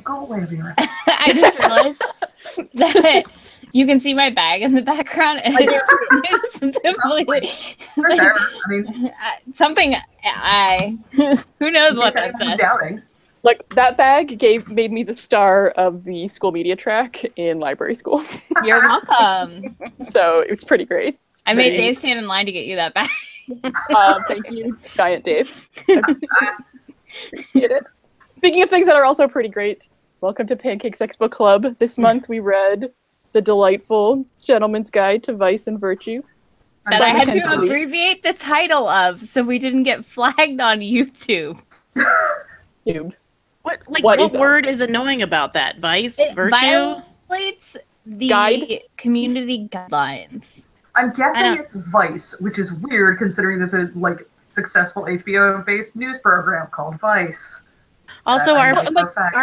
go away, Vera. I just realized that you can see my bag in the background, and it's simply I mean, something. Who knows what that says? Doubting. Like, that bag made me the star of the school media track in library school. You're welcome. So it's pretty great. I made Dave stand in line to get you that bag. Thank you, Giant Dave. Get it? Speaking of things that are also pretty great, welcome to Pancake Sex Book Club. This month we read the delightful Gentleman's Guide to Vice and Virtue. That I had to abbreviate the title of so we didn't get flagged on YouTube. What word is annoying about that? Vice? Virtue? Violates the community guidelines. I'm guessing it's Vice, which is weird considering there's a successful HBO-based news program called Vice. Also, our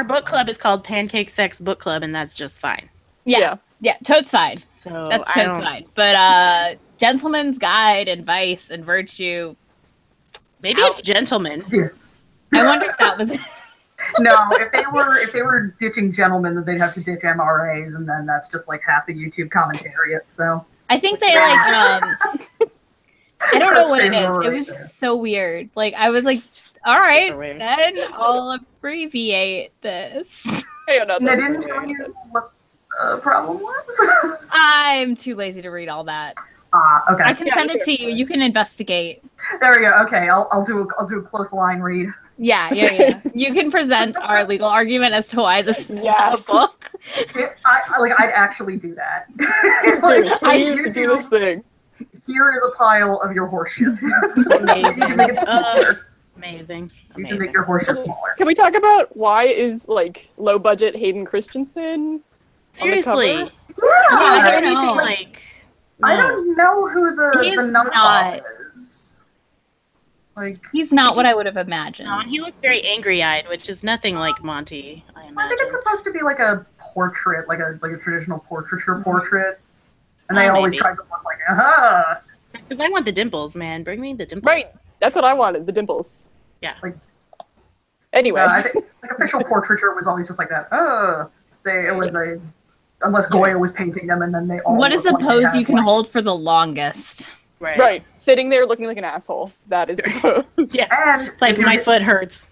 book club is called Pancake Sex Book Club, and that's just fine. Yeah, totes fine. So that's totes fine. But Gentleman's Guide and Vice and Virtue. Maybe it's Gentleman. I wonder if that was. No, if they were ditching gentlemen, then they'd have to ditch MRAs, and then that's just like half the YouTube commentariat. So I think they I don't know what it is. It was just so weird. Like I was like, all right, then I'll abbreviate this. They didn't tell you what the problem was. I'm too lazy to read all that. Okay. I can send it to you. You can investigate. There we go. Okay, I'll do a close line read. Yeah. You can present our legal argument as to why this is a book. I'd actually do that. Please do this thing. Here is a pile of your horseshit. Amazing. You can make it smaller. Amazing. You can make your horseshit smaller. Can we talk about why is low budget Hayden Christensen? Seriously. Yeah, I don't know. I don't know who the number is. He's not what I would have imagined. No, and he looks very angry-eyed, which is nothing like Monty, I imagine. I think it's supposed to be like a portrait, like a traditional portraiture portrait. And they always try to look like, aha! Because I want the dimples, man. Bring me the dimples. Right. That's what I wanted, the dimples. Yeah. Anyway. I think official portraiture was always just like that. Unless Goya was painting them, and then they all. What is the pose you can hold for the longest? Right. Sitting there looking like an asshole. That is the pose. Yeah. And my foot hurts.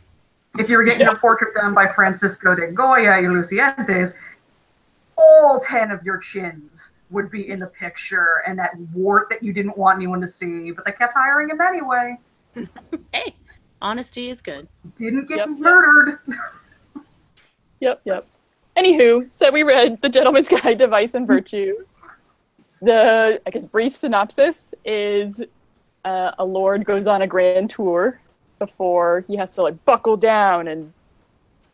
If you were getting your portrait done by Francisco de Goya y Lucientes, all 10 of your chins would be in the picture, and that wart that you didn't want anyone to see, but they kept hiring him anyway. Hey, honesty is good. Didn't get murdered. Yep. Anywho, so we read The Gentleman's Guide to Vice and Virtue. The, brief synopsis is a lord goes on a grand tour before he has to, buckle down and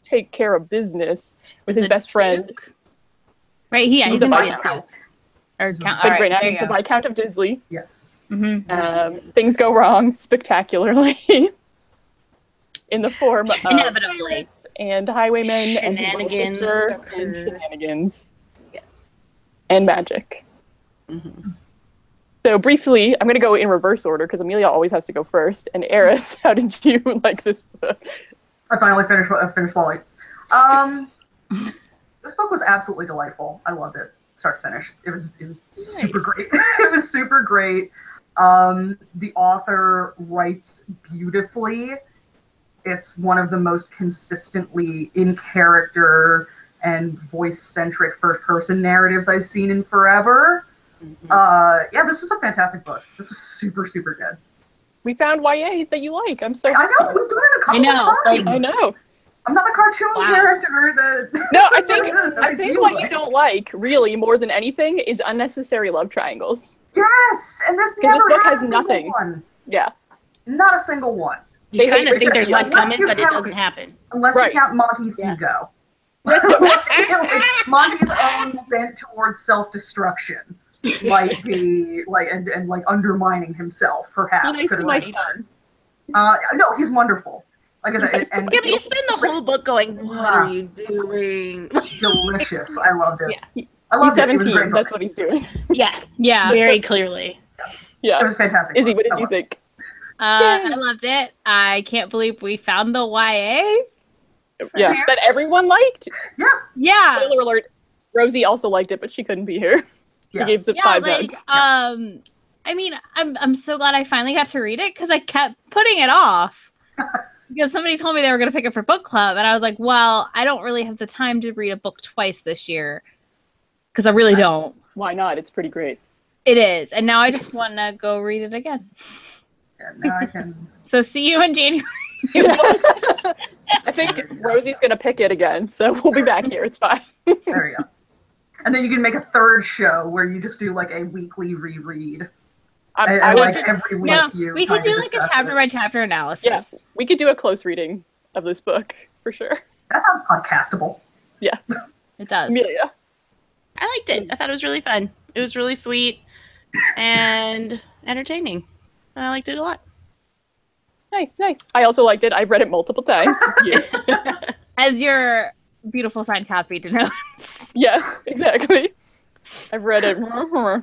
take care of business with his best friend. Right, he's a Viscount. Right now, he's the Viscount of Disley. Yes. Mm-hmm. Things go wrong spectacularly. In the form of pirates and highwaymen and his little sister and shenanigans. Yes. And magic. Mm-hmm. So briefly, I'm going to go in reverse order because Amelia always has to go first. And Eris, how did you like this book? I finally finished Wally. This book was absolutely delightful. I loved it, start to finish. It was super great. It was super great. The author writes beautifully. It's one of the most consistently in character and voice-centric first-person narratives I've seen in forever. Mm-hmm. This was a fantastic book. This was super, super good. We found YA that you like. I'm so happy. I know, we've done it a couple of times. I know. I'm not the cartoon character that... No, I think what you don't like, really, more than anything, is unnecessary love triangles. Yes! And this book has nothing. One. Yeah. Not a single one. You kind of think there's one coming, but it doesn't happen. Unless you count Monty's ego. Monty's own bent towards self-destruction might be, and undermining himself, perhaps. He's my son. No, he's wonderful. Like I said, you spend the whole book going, what are you doing? Delicious. I loved it. Yeah. He's 17. That's what he's doing. Yeah. Very clearly. Yeah. It was fantastic. Izzy, what did you think? I loved it. I can't believe we found the YA. Yeah, that everyone liked. Yeah. Spoiler alert: Rosie also liked it, but she couldn't be here. She gave it 5 duds. I mean, I'm so glad I finally got to read it because I kept putting it off. Because somebody told me they were going to pick it for book club, and I was like, well, I don't really have the time to read a book twice this year. Because I really don't. Why not? It's pretty great. It is. And now I just want to go read it again. Yeah, now I can... So see you in January. I think Rosie's going to pick it again, so we'll be back here. It's fine. There you go. And then you can make a third show where you just do like a weekly reread. I like every week we could do like a chapter by chapter analysis. Yes, we could do a close reading of this book for sure. That sounds podcastable. Yes, it does. Amelia, I liked it. I thought it was really fun. It was really sweet and entertaining. I liked it a lot. Nice. I also liked it. I've read it multiple times. As your beautiful signed copy denotes. Yes, exactly. I've read it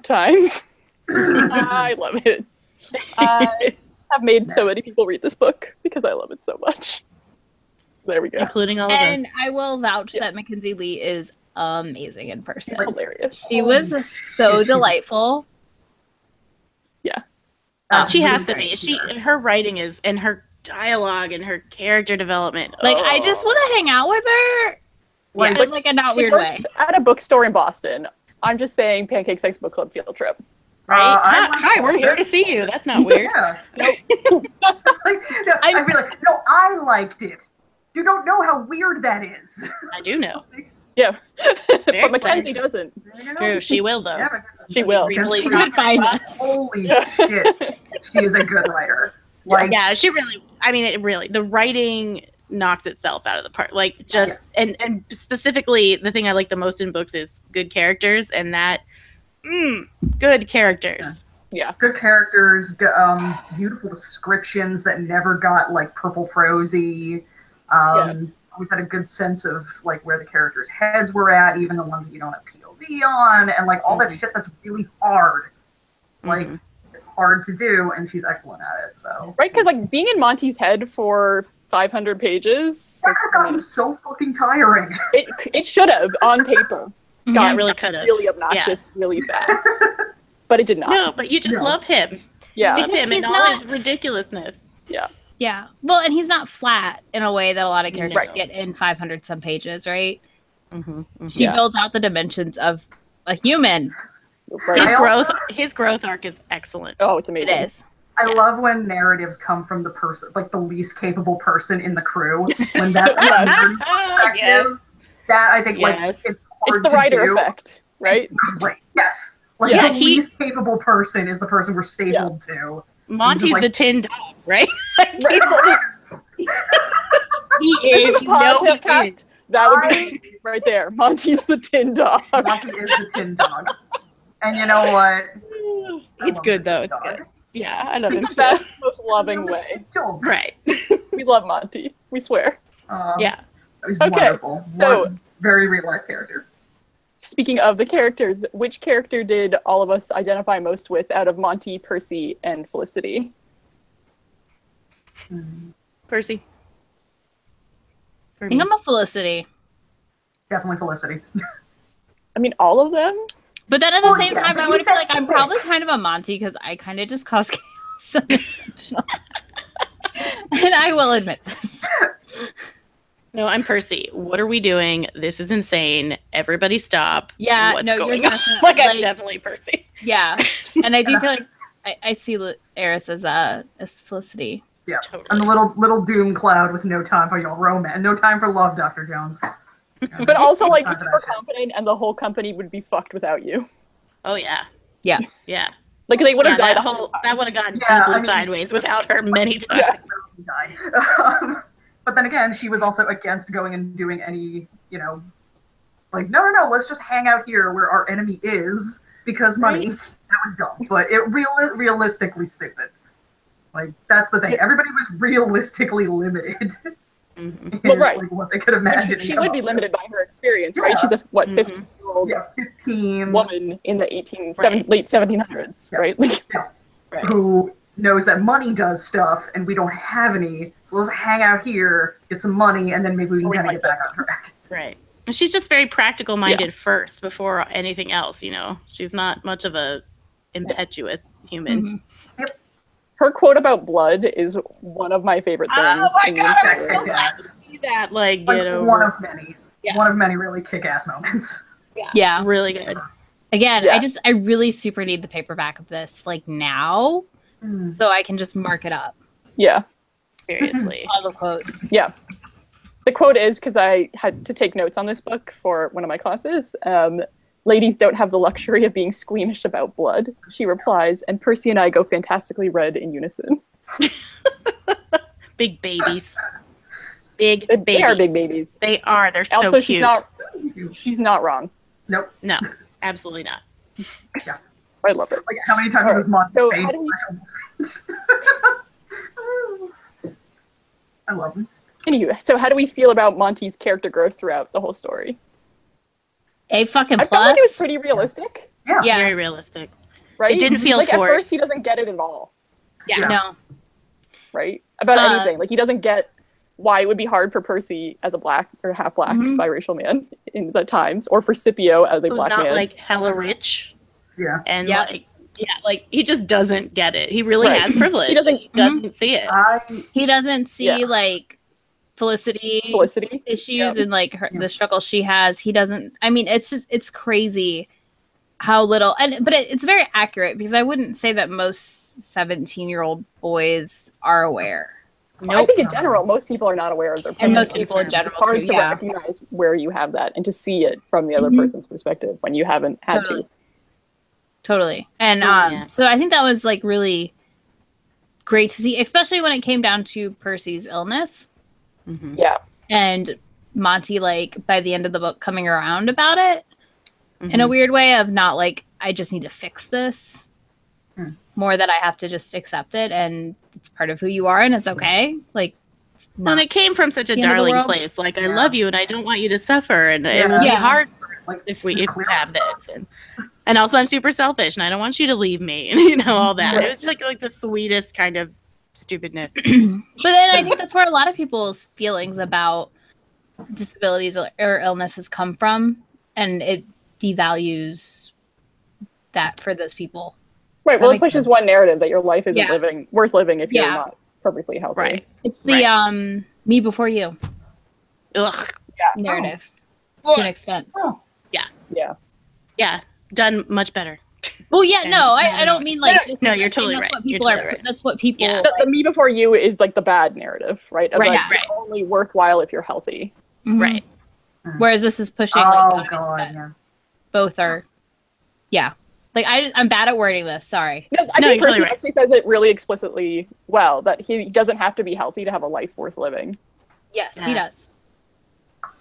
times. I love it. I have made so many people read this book because I love it so much. There we go. Including all of us. And I will vouch that Mackenzie Lee is amazing in person. She's hilarious. She was so delightful. Yeah. She has to be. Her writing is, and her dialogue and her character development. Like, I just want to hang out with her. In like a not weird way. At a bookstore in Boston. I'm just saying Pancake Sex Book Club field trip. Right? Hi, we're here to see you. That's not weird. Yeah. Nope. I'd be like, no, I liked it. You don't know how weird that is. I do know. Yeah. But Mackenzie doesn't. True, she will though. Yeah, she will. She would find us. Holy shit. She is a good writer. Like, yeah, she really, I mean, the writing knocks itself out of the park. Like, just, and specifically, the thing I like the most in books is good characters, and that, good characters. Yeah. Good characters, beautiful descriptions that never got, like, purple prosy. Always had a good sense of, like, where the characters' heads were at, even the ones that you don't have POV on, and, like, all that shit that's really hard. Like, it's hard to do, and she's excellent at it, so. Right, because, like, being in Monty's head for 500 pages. That could have gotten so fucking tiring. It should have, on paper. It really could have. Really obnoxious, really fast. But it did not. No, but you just love him. Yeah. Love him and all his ridiculousness. Yeah. Yeah. Well, and he's not flat in a way that a lot of characters get in 500 some pages, right? She builds out the dimensions of a human. Right. His growth arc is excellent. Oh, it's amazing. It is. I love when narratives come from the person, like the least capable person in the crew. When that's perspective, that I think like it's hard the to writer do. Effect, right? Right. Yes. Like the least capable person is the person we're stapled to. Monty's the tin dog, right? He This is a no podcast. That would be right there. Monty's the tin dog. Monty is the tin dog. And you know what? It's good though. It's good. Yeah, I love him. The best, most loving way. Right. We love Monty. We swear. Yeah. It was wonderful. So, very realized character. Speaking of the characters, which character did all of us identify most with out of Monty, Percy, and Felicity? Percy. I think I'm a Felicity. Definitely Felicity. I mean, all of them? But then at the same time, I would feel like I'm probably kind of a Monty because I kind of just cause chaos unintentional. And I will admit this. No, I'm Percy. What are we doing? This is insane. Everybody stop. Yeah, What's no, going you're on? definitely, I'm definitely Percy. Yeah, and I do feel like I see Eris as Felicity. Yeah, totally. And the little doom cloud with no time for your romance, no time for love, Dr. Jones. But also like super confident, and the whole company would be fucked without you. Oh yeah. Yeah. Yeah. Like they would have died. That would have gone deeply sideways without her many times. Yeah. But then again, she was also against going and doing any, like, no, let's just hang out here where our enemy is because money. Right? That was dumb, but it realistically stupid. Like, that's the thing. Everybody was realistically limited. Well, right. Like, what they could imagine. She would be limited by her experience, right? She's a 15-year-old woman in the late 1700s, right? Like, Who knows that money does stuff, and we don't have any. So let's hang out here, get some money, and then maybe we can kind of get back on track. Right. And she's just very practical minded first before anything else, you know. She's not much of a impetuous human. Yep. Her quote about blood is one of my favorite things. Oh my in the god, entire- I'm so glad to see that. Like, Like, get over. one of many. Yeah. One of many really kick-ass moments. Yeah. Really good. Again, Yeah. I really super need the paperback of this like now, so I can just mark it up. Yeah, Seriously. All the quotes. yeah. The quote is, because I had to take notes on this book for one of my classes, ladies don't have the luxury of being squeamish about blood, she replies, and Percy and I go fantastically red in unison. Big babies. Big They babies. are big babies. They are. They're so Also, cute. she's not wrong. Nope. No, absolutely not. I love it. Like, how many times has Monty So paid how do I love him. Anywho, so how do we feel about Monty's character growth throughout the whole story? A fucking I plus. felt like it was pretty realistic, Yeah. Very realistic. right? It didn't feel like at forced. first he doesn't get it at all, Yeah. No. right? About Uh, anything. Like he doesn't get why it would be hard for Percy as a black or half black biracial man in the times, or for Scipio as a Who's black not man. like hella rich Yeah. and Yep. like like he just doesn't get it. He really Right. has privilege. He doesn't- see it. He doesn't see Yeah. like Felicity issues Yeah. and like the struggle she has. He doesn't. I mean, it's crazy how little. But it's very accurate because I wouldn't say that most 17-year-old boys are aware. I think in general, most people are not aware of their And privilege. most people in general It's hard too, to yeah. recognize where you have that and to see it from the other person's perspective when you haven't had Totally. to. Totally. And Yeah. so I think that was like really great to see, especially when it came down to Percy's illness Mhm. Yeah. and Monty, like by the end of the book, coming around about it in Mm-hmm. a weird way of not like, I just need to fix this. More that I have to just accept it and it's part of who you are and it's okay. Like, it's Well, and not it came from such a the end of the darling world. place. Like, I Yeah. love you and I don't want you to suffer. And it will be Yeah. hard Like, if we it's clear have as this. And also, I'm super selfish and I don't want you to leave me. And, you know, all that. Right. It was like the sweetest kind of stupidness. But then I think that's where a lot of people's feelings about disabilities or illnesses come from, and it devalues that for those people. Right. Does that Well, it make pushes sense? one narrative that your life isn't Yeah. worth living if you're Yeah. not perfectly healthy. Right. It's the me before you Ugh. narrative Oh. to an extent. Yeah. Yeah. Done much better. Well, yeah, And- no, I don't mean like No, you're totally that's right. what You're people totally are. right. That's what people. Yeah. The me before you is like the bad narrative, right? Of, Right, like, yeah. you're only worthwhile if you're healthy. Mhm. Right. Whereas this is pushing Oh, like God, that yeah. both are. Yeah, like I'm bad at wording this. Sorry. No, I No, think you're Percy totally right. actually says it really explicitly well, that he doesn't have to be healthy to have a life worth living. Yes, he Yeah. does.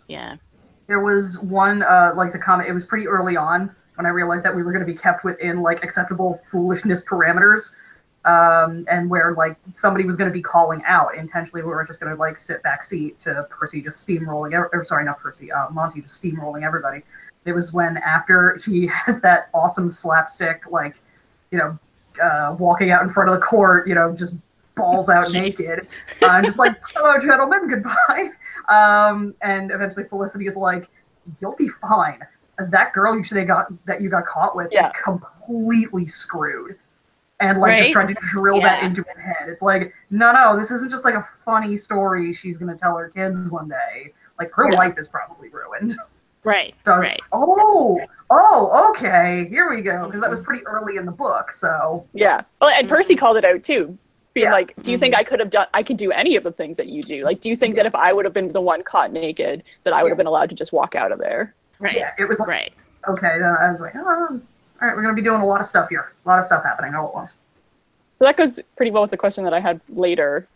Yeah. There was one, like the comment, it was pretty early on when I realized that we were going to be kept within like acceptable foolishness parameters, and where like somebody was going to be calling out intentionally. We were just going to like sit back seat to Percy just steamrolling, or sorry, not Percy, Monty just steamrolling everybody. It was when after he has that awesome slapstick, like, you know, walking out in front of the court, you know, just balls out Jeez. naked, just like, hello, gentlemen, goodbye. And eventually Felicity is like, you'll be fine. That girl that you got caught with Yeah. is completely screwed. And like just Right? trying to drill that Yeah. into his head. It's like, no, this isn't just like a funny story she's gonna tell her kids one day. Like her Yeah. life is probably ruined. Right. So I was Right. like, oh, okay, here we go. Because that was pretty early in the book, so Yeah. Well, and Percy called it out too, being Yeah. like, "Do you think I could do any of the things that you do? Like, do you think that if I would have been the one caught naked, that I would have been allowed to just walk out of there?" Right. yeah, it was like, Right. okay. Then I was like, oh, all right, we're gonna be doing a lot of stuff here. A lot of stuff happening all at once. So that goes pretty well with the question that I had later.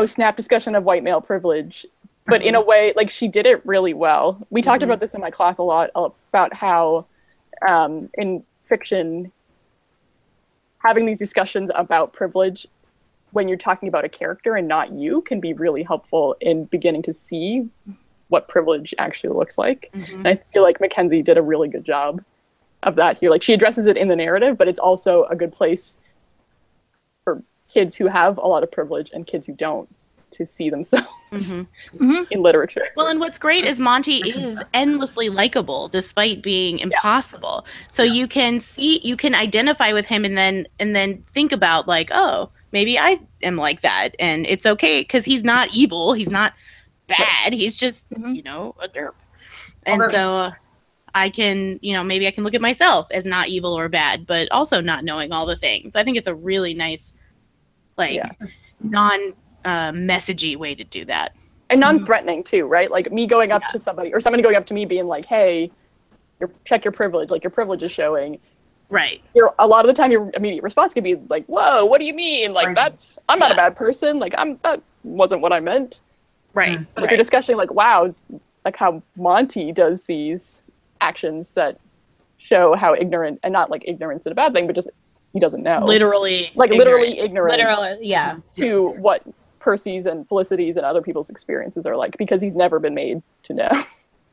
Snap discussion of white male privilege, but in a way, like she did it really well. We talked about this in my class a lot about how in fiction, having these discussions about privilege when you're talking about a character and not you can be really helpful in beginning to see what privilege actually looks like. And I feel like Mackenzie did a really good job of that here. Like she addresses it in the narrative, but it's also a good place kids who have a lot of privilege and kids who don't to see themselves Mm-hmm. in literature. Well, and what's great is Monty is endlessly likable despite being impossible. So you can identify with him and then think about like, oh, maybe I am like that, and it's okay because he's not evil, he's not bad, he's just a derp. And so I can, maybe I can look at myself as not evil or bad, but also not knowing all the things. I think it's a really nice, non-messagey way to do that. And non-threatening too, right? Like me going up to somebody or somebody going up to me being like, hey, check your privilege, like your privilege is showing. Right. A lot of the time your immediate response could be like, whoa, what do you mean? Like I'm not a bad person. Like that wasn't what I meant. Right. But if you're discussing like, wow, like how Monty does these actions that show how ignorant, and not like ignorance is a bad thing, but just he doesn't know. Literally ignorant. Yeah. To what Percy's and Felicity's and other people's experiences are like, because he's never been made to know.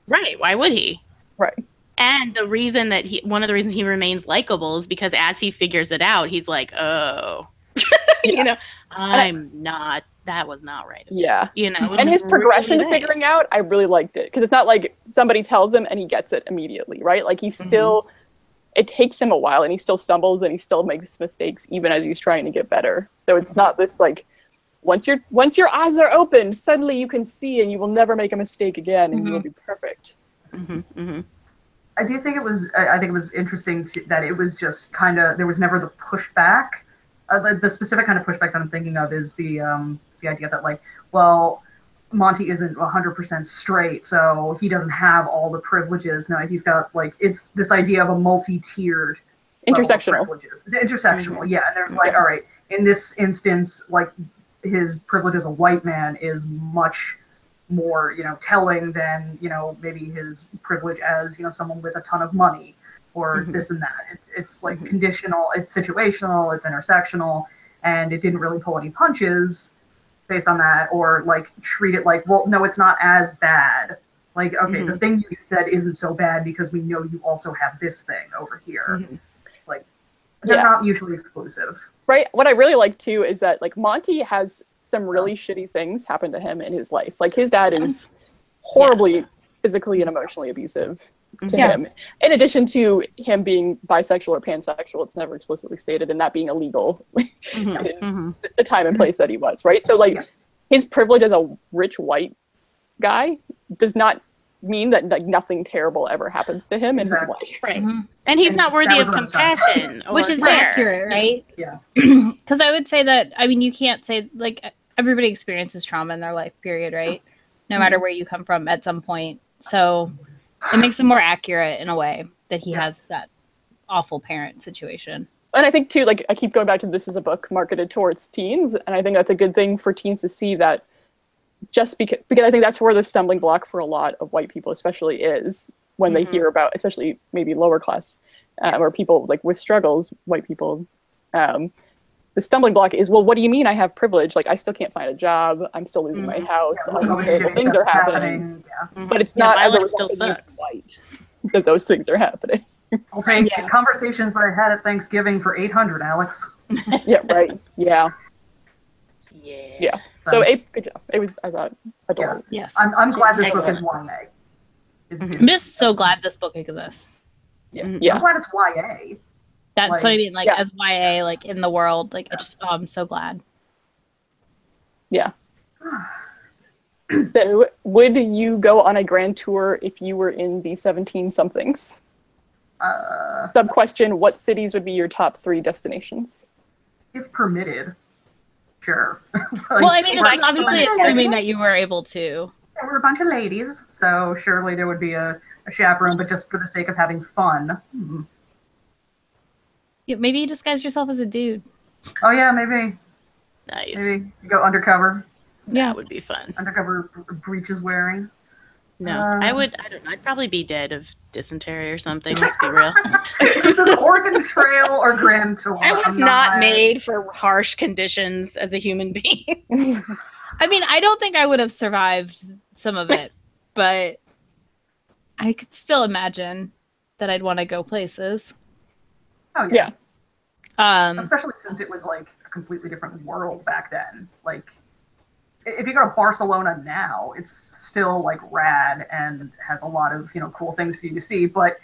Right. Why would he? Right. And the reason that one of the reasons he remains likable is because as he figures it out, he's like, oh, that was not right. Yeah. And his progression to figuring out, I really liked it. Because it's not like somebody tells him and he gets it immediately, right? Like he's still, it takes him a while and he still stumbles and he still makes mistakes even as he's trying to get better. So it's not this like, once your eyes are opened, suddenly you can see and you will never make a mistake again and you will be perfect. I do think it was. I think it was interesting that it was just kind of, there was never the pushback. The specific kind of pushback that I'm thinking of is the idea that like, well, Monty isn't 100% straight, so he doesn't have all the privileges. No, he's got like, it's this idea of a multi-tiered intersectional privileges. It's intersectional, yeah. And there's like, all right, in this instance, like his privilege as a white man is much more, telling than, maybe his privilege as, someone with a ton of money or this and that. It's like conditional, it's situational, it's intersectional, and it didn't really pull any punches based on that, or like treat it like, well, no, it's not as bad. Like, okay, the thing you said isn't so bad because we know you also have this thing over here. Like, they're not mutually exclusive. Right. What I really like too is that like Monty has some really shitty things happen to him in his life. Like his dad is horribly physically and emotionally abusive to him. In addition to him being bisexual or pansexual, it's never explicitly stated, and that being illegal in the time and place that he was, right? So like his privilege as a rich white guy does not mean that like nothing terrible ever happens to him in his life. Right. And he's not worthy of compassion. Which is accurate, right? Yeah. Because I would say that, I mean, you can't say, like, everybody experiences trauma in their life, period, right? No matter where you come from at some point. So it makes him more accurate in a way that he has that awful parent situation. And I think, too, like, I keep going back to this is a book marketed towards teens, and I think that's a good thing for teens to see that just because I think that's where the stumbling block for a lot of white people especially is when they hear about, especially maybe lower class or people like with struggles, white people, the stumbling block is, well, what do you mean I have privilege? Like I still can't find a job. I'm still losing my house. All these terrible things are happening. But it's not as a result of being white that those things are happening. I'll take conversations that I had at Thanksgiving for 800, Alex. Yeah, right. Yeah. So good job. It was, I thought, adorable. Yes. I'm glad this book is YA. I'm just so glad this book exists. I'm glad it's YA. That's what I mean, like as YA, like in the world, like I'm so glad. Yeah. So, would you go on a grand tour if you were in the 17 somethings? Sub question: what cities would be your top 3 destinations? If permitted. Sure. Well, I mean, this is obviously assuming that you were able to. There were a bunch of ladies, so surely there would be a chaperone, but just for the sake of having fun. Yeah, maybe you disguise yourself as a dude. Oh yeah, maybe. Nice. Maybe you go undercover. Yeah, that would be fun. Undercover breeches wearing. No, I don't know. I'd probably be dead of dysentery or something. Let's be real. Is this Oregon Trail or Grand Tour? I was not made for harsh conditions as a human being. I mean, I don't think I would have survived some of it, but I could still imagine that I'd want to go places. Oh yeah. Yeah. Especially since it was like completely different world back then. Like, if you go to Barcelona now, it's still like rad and has a lot of, you know, cool things for you to see, but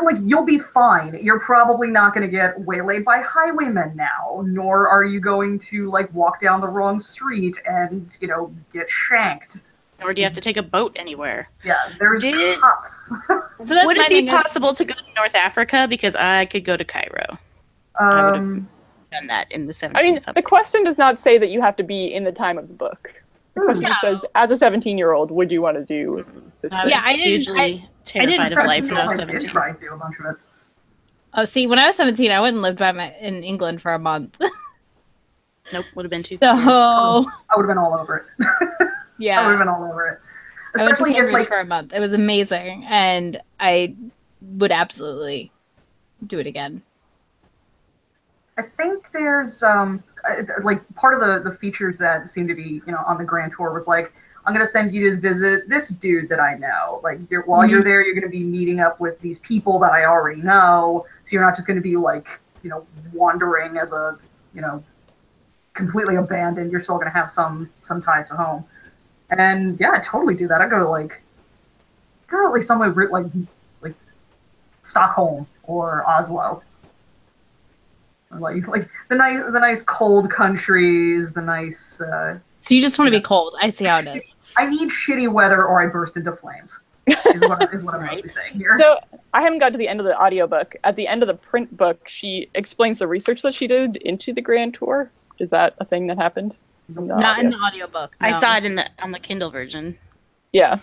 like, you'll be fine. You're probably not going to get waylaid by highwaymen now, nor are you going to like walk down the wrong street and, you know, get shanked. Or do you have to take a boat anywhere? Yeah, there's cops. So that's Would my it be thing is- possible to go to North Africa? Because I could go to Cairo. I would have done that in the 17th. I mean, the question does not say that you have to be in the time of the book. The question No. says, as a 17-year-old, would you want to do this? I was Yeah, I didn't- hugely terrified of life when I was I did 17. try to do a bunch of it. Oh, see, when I was 17, I went and lived in England for a month. Nope, would have been too. So, I would have been all over it. yeah. I would have been all over it. I went to Especially if, Cambridge like, for a month. It was amazing, and I would absolutely do it again. I think there's like part of the features that seem to be, you know, on the Grand Tour was like, I'm gonna send you to visit this dude that I know. Like, while you're there, you're gonna be meeting up with these people that I already know. So you're not just gonna be like, you know, wandering as a, you know, completely abandoned. You're still gonna have some ties to home. And yeah, I totally do that. I go to like somewhere like Stockholm or Oslo. Like the nice cold countries, the nice. So you just want to be cold. I see how it is. I need shitty weather, or I burst into flames. Is what I'm mostly saying here. So I haven't got to the end of the audiobook. At the end of the print book, she explains the research that she did into the Grand Tour. Is that a thing that happened? Not in the audiobook. No. I saw it on the Kindle version. Yeah.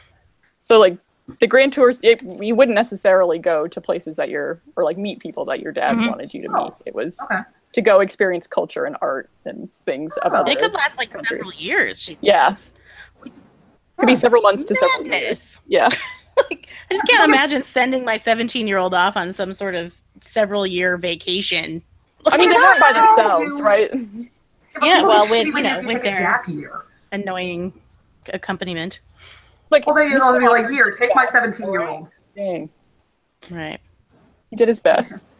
So like the Grand Tours, you wouldn't necessarily go to places that or like meet people that your dad wanted you to meet. It was to go experience culture and art and things of other It could last like countries. several years. She Yeah. says. Could be several months to several years. Madness. Yeah. Like, I just can't imagine sending my 17-year-old off on some sort of several-year vacation. I mean, they're not by themselves, right? Yeah, well, with, Shitty you when know, have to with take a their gap year. annoying accompaniment. Like, Well, they'll be like, here, take my 17-year-old. Dang. Right, He did his best.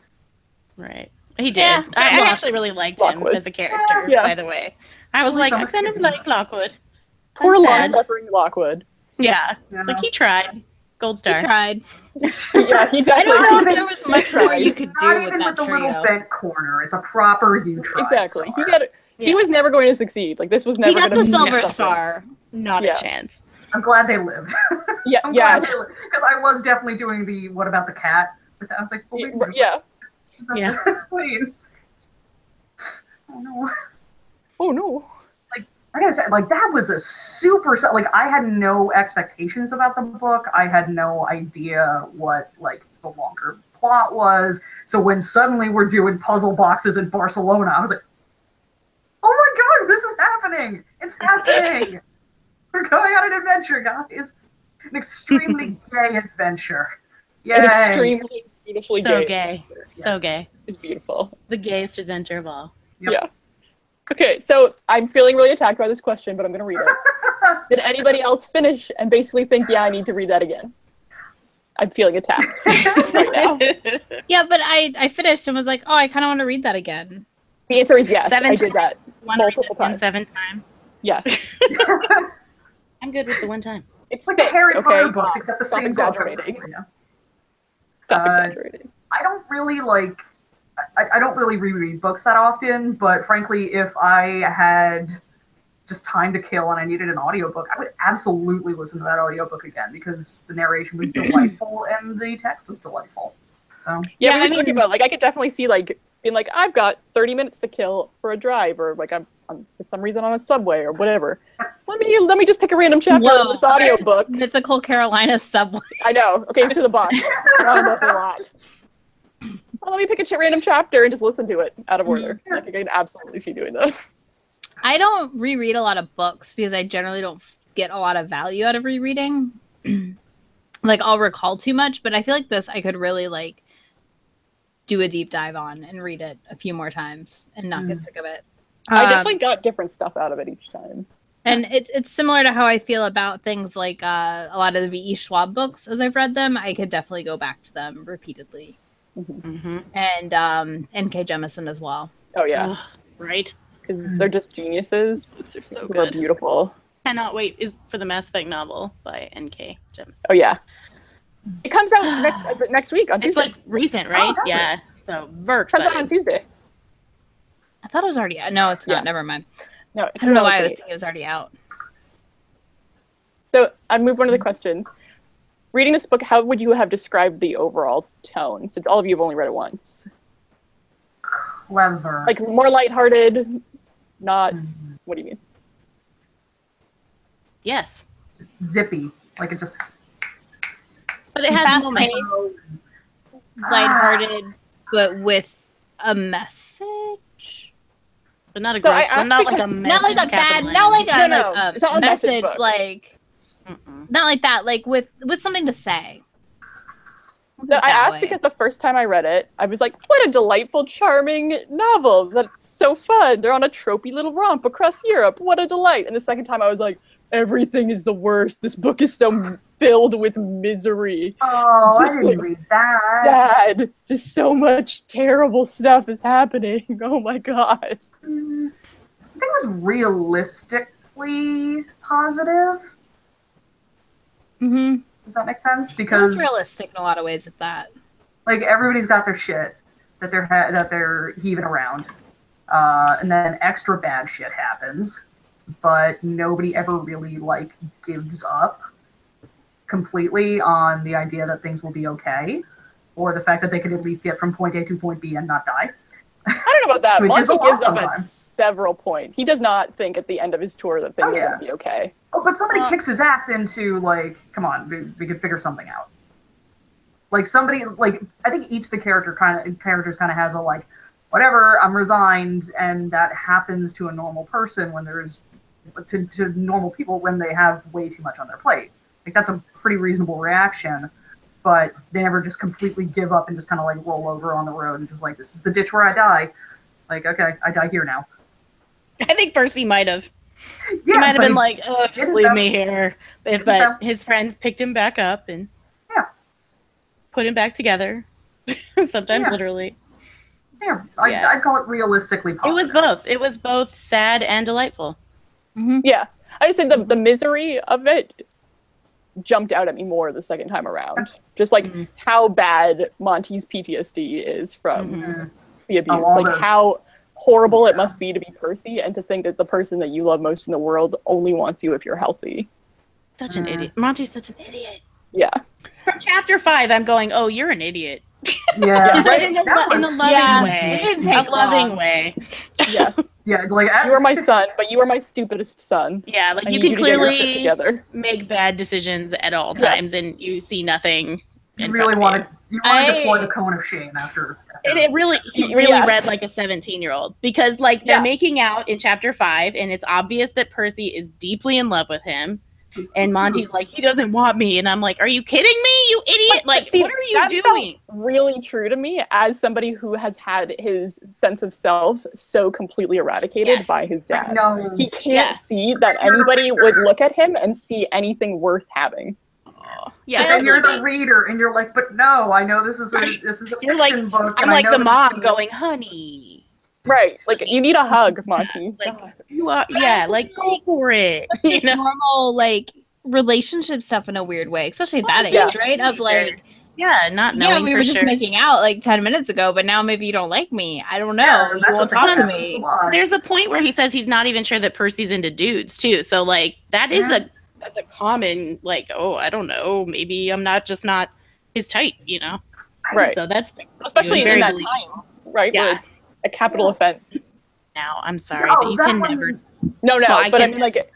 right. He did. Yeah, I actually really liked him Lockwood. as a character, Yeah. by the way. I was like, I kind of like Lockwood. Poor I'm sad. long-suffering Lockwood. Yeah, Yeah. like he tried. Gold I star. tried. Yeah, he I definitely don't know if did. there was much more you could Not do with even that with the trio. little bent corner. It's a proper you tried. Exactly. star. He was never going to succeed. Like, this was never He got going the to silver something. star. Not Yeah. a chance. I'm glad they lived. Yeah, I'm yeah. glad they lived. Because I was definitely doing the what about the cat? But I was like, well, wait, Yeah. Yeah. wait. Oh no. Oh, no. I gotta say, like, that was a super, like, I had no expectations about the book. I had no idea what, like, the longer plot was. So when suddenly we're doing puzzle boxes in Barcelona, I was like, oh my god, this is happening! It's happening! We're going on an adventure, guys! An extremely gay adventure. Yay! An extremely beautifully So gay. gay. So Yes. gay. It's beautiful. The gayest adventure of all. Yep. Yeah. Okay, so I'm feeling really attacked by this question, but I'm going to read it. Did anybody else finish and basically think, yeah, I need to read that again? I'm feeling attacked right now. Yeah, but I finished and was like, oh, I kind of want to read that again. The answer is yes. 7 I did that Want to read multiple this one times. 7 times? Yes. I'm good with the one time. It's Like the six, Harry okay? Potter books, except the Stop same book. exaggerating. Yeah. Stop exaggerating. I don't really like. I don't really reread books that often, but frankly, if I had just time to kill and I needed an audiobook, I would absolutely listen to that audiobook again because the narration was delightful and the text was delightful. So Yeah, Yeah, we were I mean- talking about, like, I could definitely see, like, being like, I've got 30 minutes to kill for a drive, or like I'm for some reason on a subway or whatever. Let me just pick a random chapter Whoa. of this audiobook. Mythical Carolina subway. I know. Okay, so the box. That's a lot. Well, let me pick a random chapter and just listen to it out of order. I think I can absolutely see doing that. I don't reread a lot of books because I generally don't get a lot of value out of rereading. Like, I'll recall too much, but I feel like this I could really, like, do a deep dive on and read it a few more times and not get sick of it. I definitely got different stuff out of it each time. And it's similar to how I feel about things like a lot of the V.E. Schwab books. As I've read them, I could definitely go back to them repeatedly. Mm-hmm. And N.K. Jemisin as well. Oh, yeah. Right? because they're just geniuses. Books are so They're good. beautiful. Cannot wait for the Mass Effect novel by N.K. Jemisin. Oh yeah, it comes out next week on It's Tuesday. like recent, right? does it? Yeah. So very Comes out on excited. Tuesday. I thought it was already out. No, it's not. Yeah. Never mind. No, I don't know why I was thinking it was already out. So I moved one of the questions. Reading this book, how would you have described the overall tone? Since all of you have only read it once, Clever. like more lighthearted, not. What do you mean? Yes. Zippy. Like it just. But it has Fast moments. Lighthearted, but with a message. But not a So gross I one. Not asked like a because- Not like a message, bad. capital Not M. like a, No, like it's not a a message message. book. Like not like that. Like with something to say. So I That asked way. because the first time I read it, I was like, what a delightful, charming novel. That's so fun. They're on a tropey little romp across Europe. What a delight. And the second time I was like, everything is the worst. This book is so filled with misery. Oh, I didn't read that. Sad. Just so much terrible stuff is happening. Oh my god. I think it was realistically positive. Mm-hmm. Does that make sense? It Because was realistic in a lot of ways at that. like everybody's got their shit that they're heaving around, and then extra bad shit happens, but nobody ever really like gives up completely on the idea that things will be okay, or the fact that they could at least get from point A to point B and not die. I don't know about that. Which is Monty a lot gives up at sometimes. several points. He does not think at the end of his tour that things Oh, are yeah. going to be okay. Oh, but somebody kicks his ass into like, come on, we could figure something out. Like somebody, like I think each of the characters kind of has a like, whatever, I'm resigned, and that happens to a normal person when there's to normal people when they have way too much on their plate. Like that's a pretty reasonable reaction, but they never just completely give up and just kind of like roll over on the road and just like, this is the ditch where I die. Like, okay, I die here now. I think Percy might have. Yeah, He might have but been like, oh, just didn't leave though. me here. But his friends picked him back up and Yeah. put him back together. Sometimes Yeah. literally. yeah, Yeah. I'd call it realistically It positive. was both. It was both sad and delightful. Mm-hmm. Yeah. I just think the misery of it jumped out at me more the second time around. Just like how bad Monty's PTSD is from Mhm. the abuse. all Like the- how horrible it must be to be Percy and to think that the person that you love most in the world only wants you if you're healthy. Such an idiot. Monty's such an idiot. Yeah. From chapter 5, I'm going, oh, you're an idiot. Yeah, Right. in a that loving was way. It didn't A take loving long. way. Yes. Yeah, it's like You are my son, but you are my stupidest son. Yeah, like I you need can to get your shit clearly together. make bad decisions at all Yeah. times and you see nothing. You in really front of want to I- deploy the cone of shame after He really Yes. read like a 17-year-old because like they're Yeah. making out in chapter 5 and it's obvious that Percy is deeply in love with him and Monty's like, he doesn't want me, and I'm like, are you kidding me, you idiot? Like, See, what are you that doing? felt really true to me as somebody who has had his sense of self so completely eradicated Yes. by his dad. No, He can't Yeah. see that anybody would look at him and see anything worth having. Yeah, but then you're the absolutely. reader, and you're like, but no, I know this is a Right. this is a You're like- fiction book. I'm and I like know the that mom it's going, honey, Right. Like, you need a hug, Monty. like God. you are, yeah, like go for it. That's You just know? normal like relationship stuff in a weird way, especially at that age, Yeah. right? Of like, Yeah, not yeah, knowing we for were just sure. making out like 10 minutes ago, but now maybe you don't like me. I don't know. Yeah, You that's won't a talk to thing. It's a me. lot. There's a point where he says he's not even sure that Percy's into dudes too. So like that is Yeah. that's a common like, oh, I don't know, maybe I'm not his type, you know. Right. So that's Especially very in that believable. time, right? Yeah. Where it's a capital offense. Now I'm sorry, Oh, but you that can one- never. No, Well, I but I can- mean, like,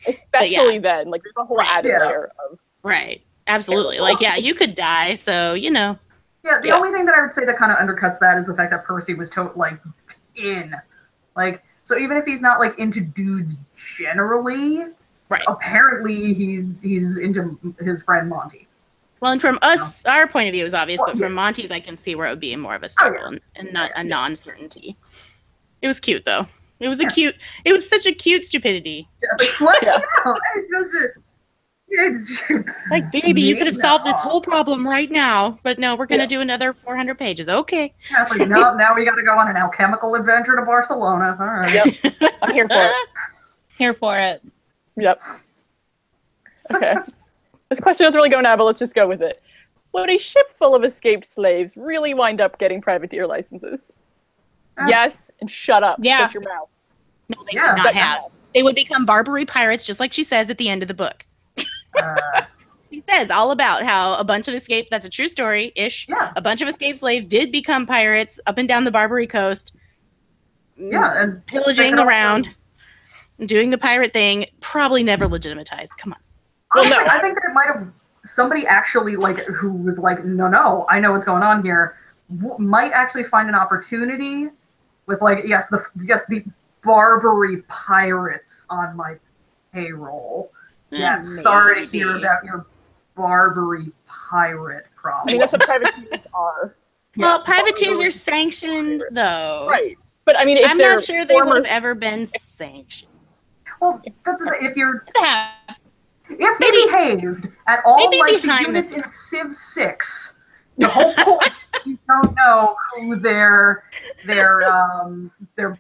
especially then, like, there's a whole added Yeah. layer of. Right. Absolutely. Like, yeah, you could die. So you know. Yeah, the Yeah. only thing that I would say that kind of undercuts that is the fact that Percy was like, so even if he's not like into dudes generally, Right. apparently he's into his friend Monty. Well, and from us, our point of view is obvious, Well, but yeah. from Monty's, I can see where it would be more of a Oh, struggle and not a non-certainty. It was cute though. It was Yeah. It was such a cute stupidity. Yeah, it's like, what? Yeah. No, it doesn't. Like, baby, you could have solved this No. whole problem right now, but no, we're gonna do another 400 pages. Okay. Yeah, it's like, no, now we got to go on an alchemical adventure to Barcelona. All right. Yep. I'm here for it. Here for it. Yep. Okay. This question doesn't really go now, but let's just go with it. Would a ship full of escaped slaves really wind up getting privateer licenses? Yes, and shut up. Yeah. Shut your mouth. No, they Yeah. would not have. They would become Barbary pirates, just like she says at the end of the book. She says all about how a bunch of escaped, that's a true story-ish, Yeah. a bunch of escaped slaves did become pirates up and down the Barbary coast. Yeah, and Pillaging they could around, doing the pirate thing, probably never legitimatized. Come on. Honestly, Well, no. I think that it might have somebody actually like who was like, no, I know what's going on here, might actually find an opportunity with like, yes, the Barbary pirates on my payroll. Yes, sorry to hear about your Barbary pirate I problem. mean, that's what privateers are. Well, Yeah, privateers Barbary are sanctioned, though. Right. But I mean, if I'm they're not sure they would have ever been sanctioned. Well, that's if you're Yeah. if they behaved at all maybe like the behind units the in Civ 6, the whole point you don't know who their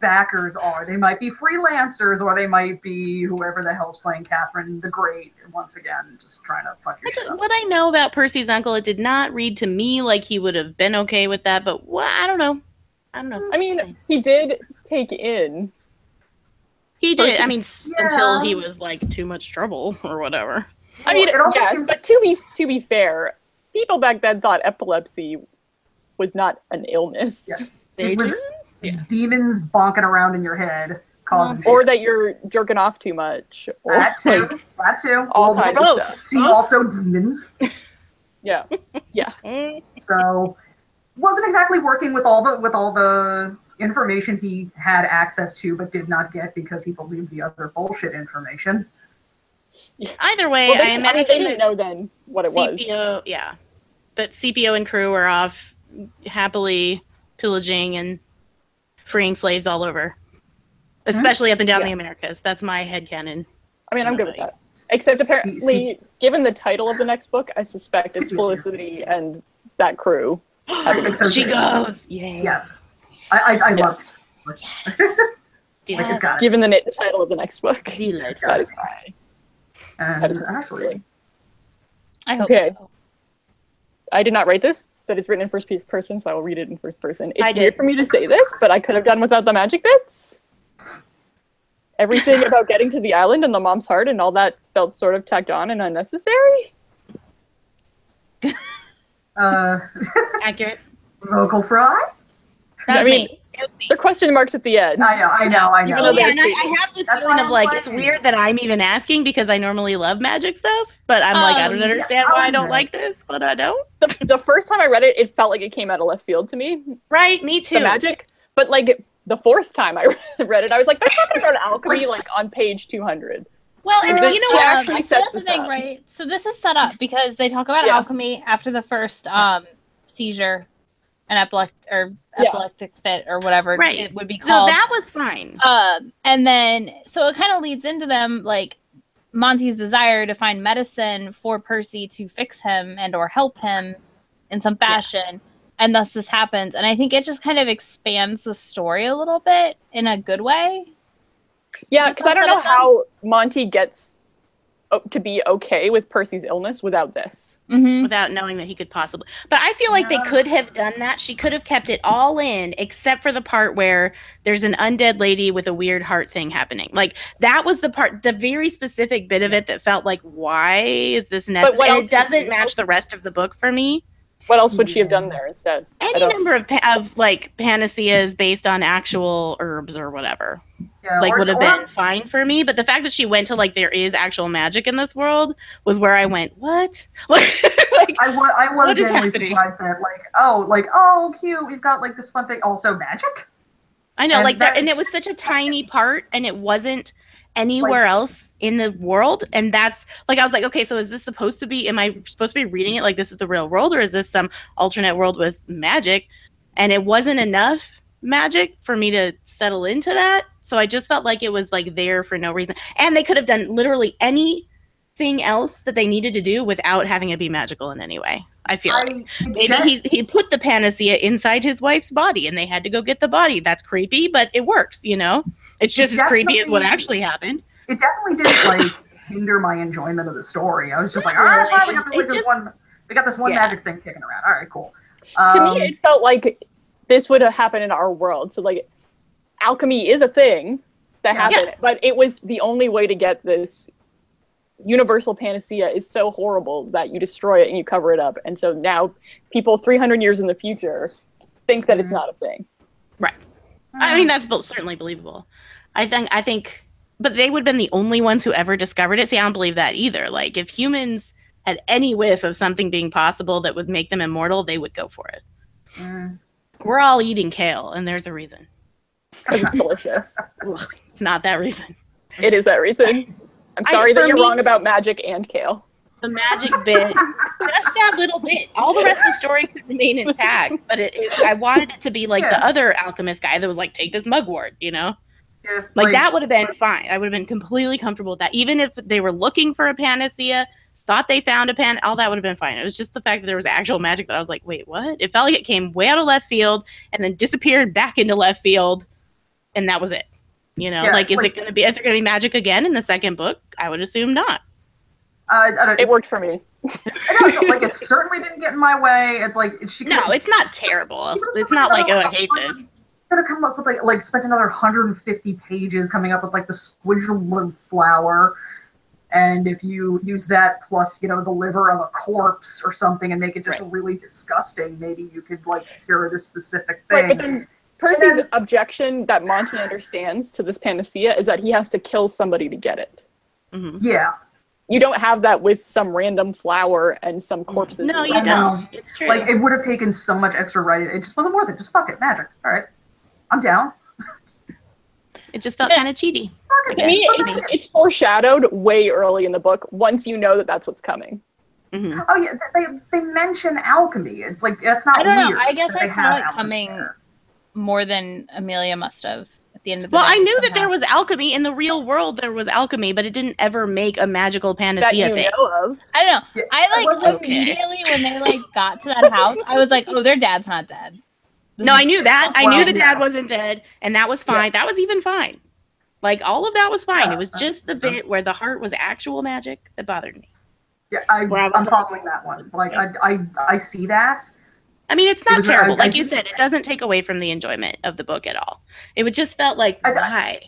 backers are. They might be freelancers, or they might be whoever the hell's playing Catherine the Great. Once again, just trying to fuck your shit up. What I know about Percy's uncle, it did not read to me like he would have been okay with that, but I don't know. I mean, he did take in. He did. I Percy- mean, until he was like too much trouble or whatever. I mean, Well, it also yes, seems- but to be fair, people back then thought epilepsy was not an illness. Yeah. They It was do. demons bonking around in your head, causing Or shit. that you're jerking off too much. Or That too. like, That too. all Well, kinds of both. stuff. see also demons. Yeah. Yes. So wasn't exactly working with all the information he had access to but did not get because he believed the other bullshit information. Either way, Well, I they imagine didn't that know then what it was. CPO, yeah, that CPO and crew were off happily pillaging and freeing slaves all over, especially up and down Yeah. the Americas. That's my headcanon. I mean, I'm good with that. Except apparently, given the title of the next book, I suspect it's Felicity and that crew. having So She too. goes, yay! Yes. I loved Yes. it's got it. Given the title of the next book. Delightful. That is fine. That is And actually, I hope Okay. so. I did not write this, but it's written in first person, so I will read it in first person. I It's did. weird for me to say this, but I could have done without the magic bits. Everything about getting to the island and the mom's heart and all that felt sort of tacked on and unnecessary. Accurate. vocal fry? That was I mean, me. It was me. the question marks at the end. I know. Even Oh, though yeah, there's and I have this That's feeling why of I'm like, like- it's weird that I'm even asking because I normally love magic stuff, but I'm like, I don't understand why I don't like this, but I don't. The first time I read it, it felt like it came out of left field to me, Right, me too. the magic. But like the fourth time I read it, I was like, they're talking about alchemy like on page 200. Well, and This you know what? actually So sets that's the this thing, up. right? So this is set up because they talk about Yeah. alchemy after the first seizure, an epileptic fit or whatever Right. it would be No, called. that was fine. And then so it kind of leads into them like Monty's desire to find medicine for Percy to fix him and or help him in some fashion. And thus this happens. And I think it just kind of expands the story a little bit in a good way. Yeah, because I don't know Settle down. how Monty gets to be okay with Percy's illness without this. Mm-hmm. Without knowing that he could possibly. But I feel like they could have done that. She could have kept it all in, except for the part where there's an undead lady with a weird heart thing happening. Like, that was the part, the very specific bit of it that felt like, why is this what necessary? And else it doesn't match the rest of the book for me. What else would she have done there instead? I Any don't- number of like panaceas based on actual herbs or whatever, Yeah, like or- would have or- been fine for me. But the fact that she went to like there is actual magic in this world was where I went, what? Like, I was What is genuinely happening? surprised that oh cute, we've got like this fun thing. Also magic. I know, And like that, that- and it was such a tiny part, and it wasn't anywhere else in the world. And that's like, I was like, okay, so is this supposed to be? Am I supposed to be reading it like this is the real world, or is this some alternate world with magic? And it wasn't enough magic for me to settle into that. So I just felt like it was like there for no reason. And they could have done literally any anything else that they needed to do without having it be magical in any way. I feel like maybe he put the panacea inside his wife's body and they had to go get the body. That's creepy, but it works, you know? It's just as creepy as what actually happened. It definitely didn't like hinder my enjoyment of the story. I was just like, all right, fine, we got this one magic thing kicking around. All right, cool. To me, it felt like this would have happened in our world. So like alchemy is a thing that happened, but it was the only way to get this universal panacea is so horrible that you destroy it and you cover it up. And so now people 300 years in the future think that it's not a thing. Right. I mean, that's certainly believable. I think, but they would have been the only ones who ever discovered it. See, I don't believe that either. Like, if humans had any whiff of something being possible that would make them immortal, they would go for it. We're all eating kale, and there's a reason. Because it's delicious. It's not that reason. It is that reason. I'm sorry that you're wrong about magic and kale. The magic bit, just that little bit. All the rest of the story could remain intact, but I wanted it to be like the other alchemist guy that was like, take this mugwort, you know? Yeah, like that would have been fine. I would have been completely comfortable with that. Even if they were looking for a panacea, thought they found a all that would have been fine. It was just the fact that there was actual magic that I was like, wait, what? It felt like it came way out of left field and then disappeared back into left field, and that was it. You know, is there going to be magic again in the second book? I would assume not. It worked for me. Like, it certainly didn't get in my way. It's like it's not terrible. It's not like, oh, I hate this. Could have come up with like spent another 150 pages coming up with like the squidward flower, and if you use that plus the liver of a corpse or something and make it just really disgusting, maybe you could like cure this specific thing. Right, but then Percy's objection that Monty understands to this panacea is that he has to kill somebody to get it. Yeah. You don't have that with some random flower and some corpses. No, you don't. It's true. Like, it would have taken so much extra writing. It just wasn't worth it. Just fuck it. Magic. All right. I'm down. It just felt kind of cheaty. To me, it's foreshadowed way early in the book once you know that that's what's coming. Oh, yeah. They mention alchemy. It's like, that's not weird. I don't know. I guess I saw it coming more than Amelia must have. At the end of the well, I knew that there was alchemy in the real world. There was alchemy, but it didn't ever make a magical panacea thing. Know of. I don't know. Yeah, I immediately when they got to that house, I was like, oh, their dad's not dead. No, I knew that. I knew the dad wasn't dead, and that was fine. That was even fine. Like, all of that was fine. It was just the bit where the heart was actual magic that bothered me. Yeah, I'm following that one. Like, I see that. I mean, it's not terrible. Like you said, it doesn't take away from the enjoyment of the book at all. It would just felt like, why?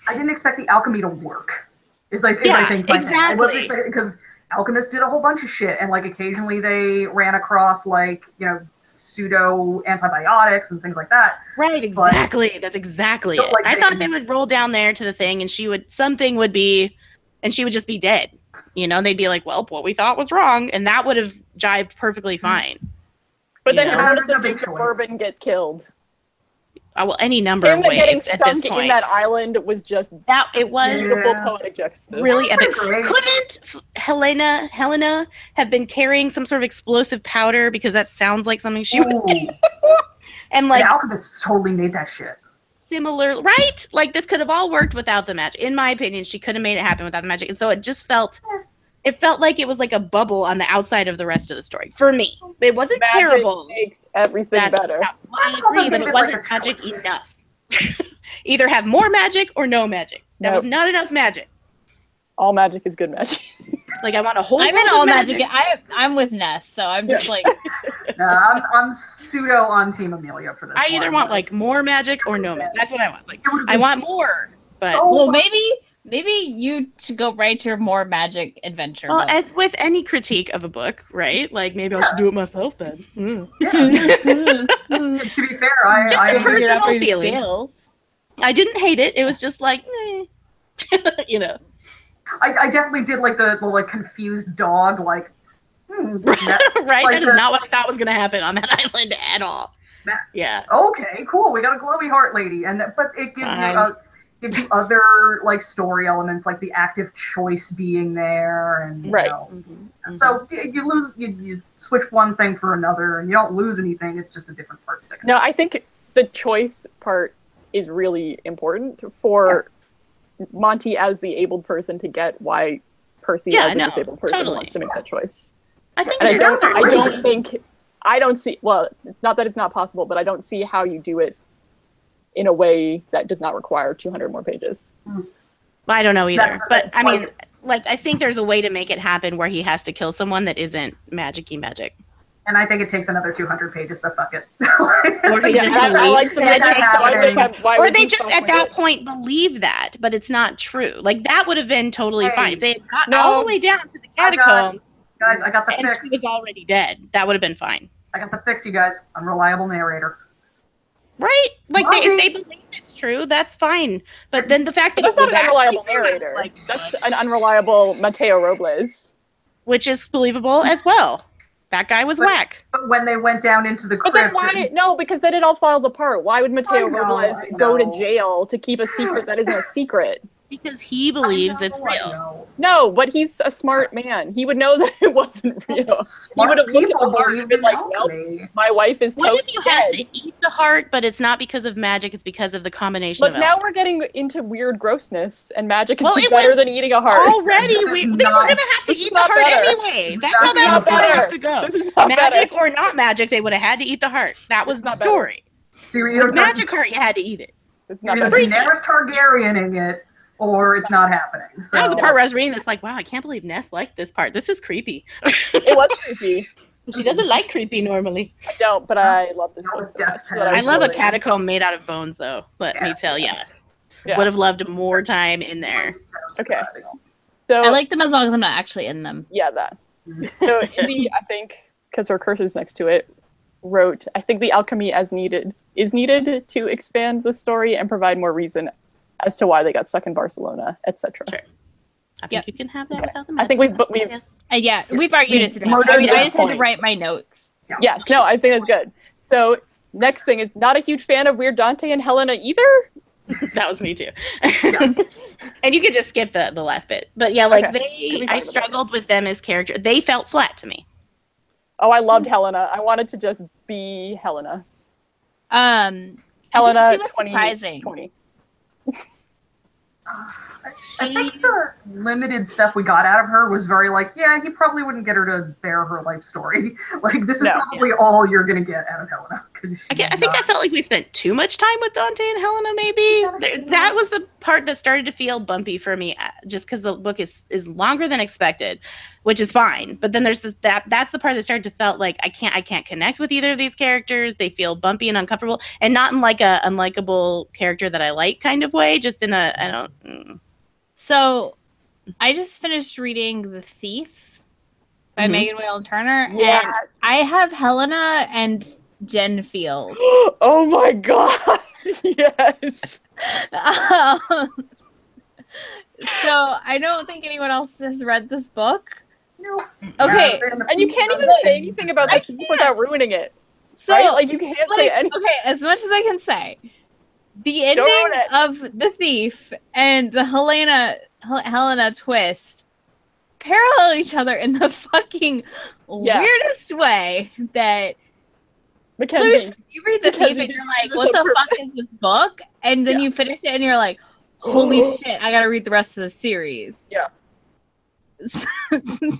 I didn't expect the alchemy to work. I think exactly. I wasn't expecting, because alchemists did a whole bunch of shit, and like occasionally they ran across like pseudo antibiotics and things like that. Right, exactly. That's exactly it. Like, I thought they would roll down there to the thing, and she would just be dead. They'd be like, well, what we thought was wrong, and that would have jived perfectly fine. But then how does the Duke of Bourbon get killed? Well, any number of ways getting at this sunk point. in that island was just it was beautiful poetic justice. Really epic. Couldn't Helena have been carrying some sort of explosive powder, because that sounds like something she would do? And like, the alchemists totally made that shit. Similar, right? Like, this could have all worked without the magic. In my opinion, she could have made it happen without the magic, and so it just felt. It felt like it was like a bubble on the outside of the rest of the story. For me. It wasn't terrible. Makes everything better. I agree, but it wasn't magic enough. Either have more magic or no magic. That was not enough magic. All magic is good magic. Like, I want a whole I'm in all magic. I'm with Ness, so I'm just like... No, I'm pseudo on Team Amelia for this. I either want like more magic or no magic. That's what I want. Like, I want more, but... Well, Maybe you should go write your more magic adventure book. As with any critique of a book, right? Like, maybe I should do it myself then. Yeah. To be fair, I a personal feeling. I didn't hate it. It was just like, I definitely did like the like confused dog, like, right? Like, that is not what I thought was going to happen on that island at all. Yeah. Okay, cool. We got a glowy heart lady, but it gives gives you other like story elements, like the active choice being there, and and so you switch one thing for another, and you don't lose anything. It's just a different part sticking. No, I think the choice part is really important for Monty as the abled person to get why Percy Yeah, as a no, disabled person totally. wants to make that choice. I think And I that's don't see, well, not that it's not possible, but I don't see how you do it in a way that does not require 200 more pages. I don't know either. But I mean, Like- like, I think there's a way to make it happen where he has to kill someone that isn't magic-y magic. And I think it takes another 200 pages to fuck it. Or he just I like believes the that it magic, takes so I think why or would they you just fuck at with that it? point believe that, but it's not true. Like, that would have been totally Hey, fine. If they had gotten no. all the way down to the I got- catacomb Guys, I got the and fix. he was already dead, that would have been fine. I got the fix, you guys. Unreliable narrator. Right? Like, if Monty- they believe it's true, that's fine. But then the fact that But that's it was not an unreliable actually true, narrator. like, That's an unreliable Mateo Robles. which is believable as well. That guy was whack. But when they went down into the But crypt, then why? No, because then it all falls apart. Why would Mateo I know, Robles I go to know. jail to keep a secret that isn't a secret? Because he believes it's I real. know. No, but he's a smart man. He would know that it wasn't real. He Smart would have looked at people the heart believe and been in like, "Nope, alchemy. my wife is What totally if you have dead." to eat the heart, but it's not because of magic, it's because of the combination But of now elements? we're getting into weird grossness, and magic is Well, just it better was than eating a heart. Already, This is they were not- going to have to this is eat the not heart better. anyway. This is That's not how that better. was going to have to go. This is not Magic better. or not magic, they would have had to eat the heart. That was It's the not better. story. So you're With magic heart, you had to eat it. It's not either better. Daenerys Targaryening it, or it's not happening. So That was the part where I was reading this, like, wow, I can't believe Ness liked this part. This is creepy. It was creepy. She doesn't like creepy normally. I don't, but I love this No, book it's so much. death so that I was love a really- catacomb made out of bones, though. Let me tell ya. Yeah. Would have loved more time in there. Okay. So I like them as long as I'm not actually in them. yeah, that. So Izzy, I think, because her cursor's next to it, wrote, "I think the alchemy as needed is needed to expand the story and provide more reason as to why they got stuck in Barcelona, etc." Sure. I think Yep. you can have that Okay. without the I think we've Yes. Yeah, we've argued it today. Murdered I mean, I this just had to point. write my notes. Yes, no, I think that's good. So next thing is not a huge fan of Weird Dante and Helena either. That was me too. And you could just skip the last bit. But yeah, like Okay. Can we talk I about struggled with them as characters. They felt flat to me. Oh, I loved Helena. I wanted to just be Helena. I think Helena she was surprising. 2020. I think the limited stuff we got out of her was very like, yeah, he probably wouldn't get her to bear her life story. Like, this is No. probably all you're gonna get out of Helena. 'Cause I she's think I not- felt like we spent too much time with Dante and Helena, maybe. That was the part that started to feel bumpy for me, just because the book is longer than expected, which is fine. But then there's that's the part that started to felt like I can't connect with either of these characters. They feel bumpy and uncomfortable, and not in like a unlikable character that I like kind of way, just in a I don't. So, I just finished reading The Thief by Mhm. Megan Whalen Turner, and Yes. I have Helena and Jen Fields. Oh my god. Yes. So I don't think anyone else has read this book. No. Okay, And you can't even say anything about the thief without ruining it. so Right? Like you can't say like, anything. okay, as much as I can say, the Don't ending ruin it. of The Thief and the Helena twist parallel each other in the fucking Yeah. weirdest way that Mackenzie. you read The Mackenzie, Thief and you're you like, do what this on the fuck is this book? And then Yeah. you finish it and you're like, holy shit, I gotta read the rest of the series. Yeah.